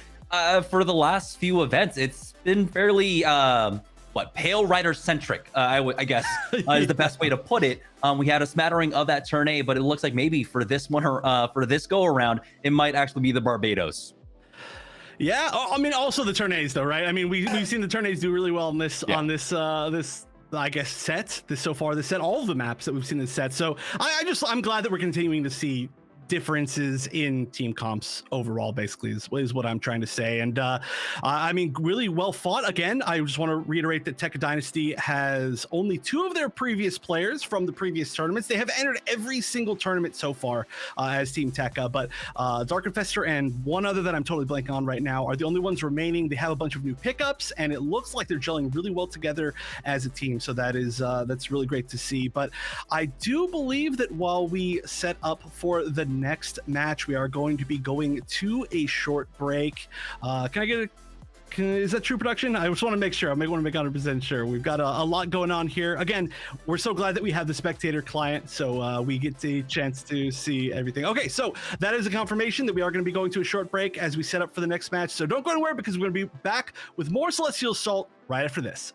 For the last few events, it's been fairly... Pale Rider centric, I guess, is the best way to put it. We had a smattering of that turn A, but it looks like maybe for this one, or for this go around, it might actually be the Barbados. Yeah, I mean, also the turn A's though, right? I mean, we've seen the turn A's do really well on this this I guess set this so far. This set, all of the maps that we've seen this set. So I'm glad that we're continuing to see differences in team comps overall, basically is what I'm trying to say. And I mean, really well fought. Again, I just want to reiterate that Tekka Dynasty has only 2 of their previous players from the previous tournaments. They have entered every single tournament so far as Team Tekka, but Dark Infestor and one other that I'm totally blanking on right now are the only ones remaining. They have a bunch of new pickups, and it looks like they're gelling really well together as a team. So that is that's really great to see. But I do believe that while we set up for the next match, we are going to be going to a short break. Can I get a Is that true, production? I just want to make sure. I want to make 100% sure. We've got a lot going on here. Again, we're so glad that we have the spectator client, so we get a chance to see everything. Okay, so that is a confirmation that we are going to be going to a short break as we set up for the next match. So don't go anywhere, because we're going to be back with more Celestial Assault right after this.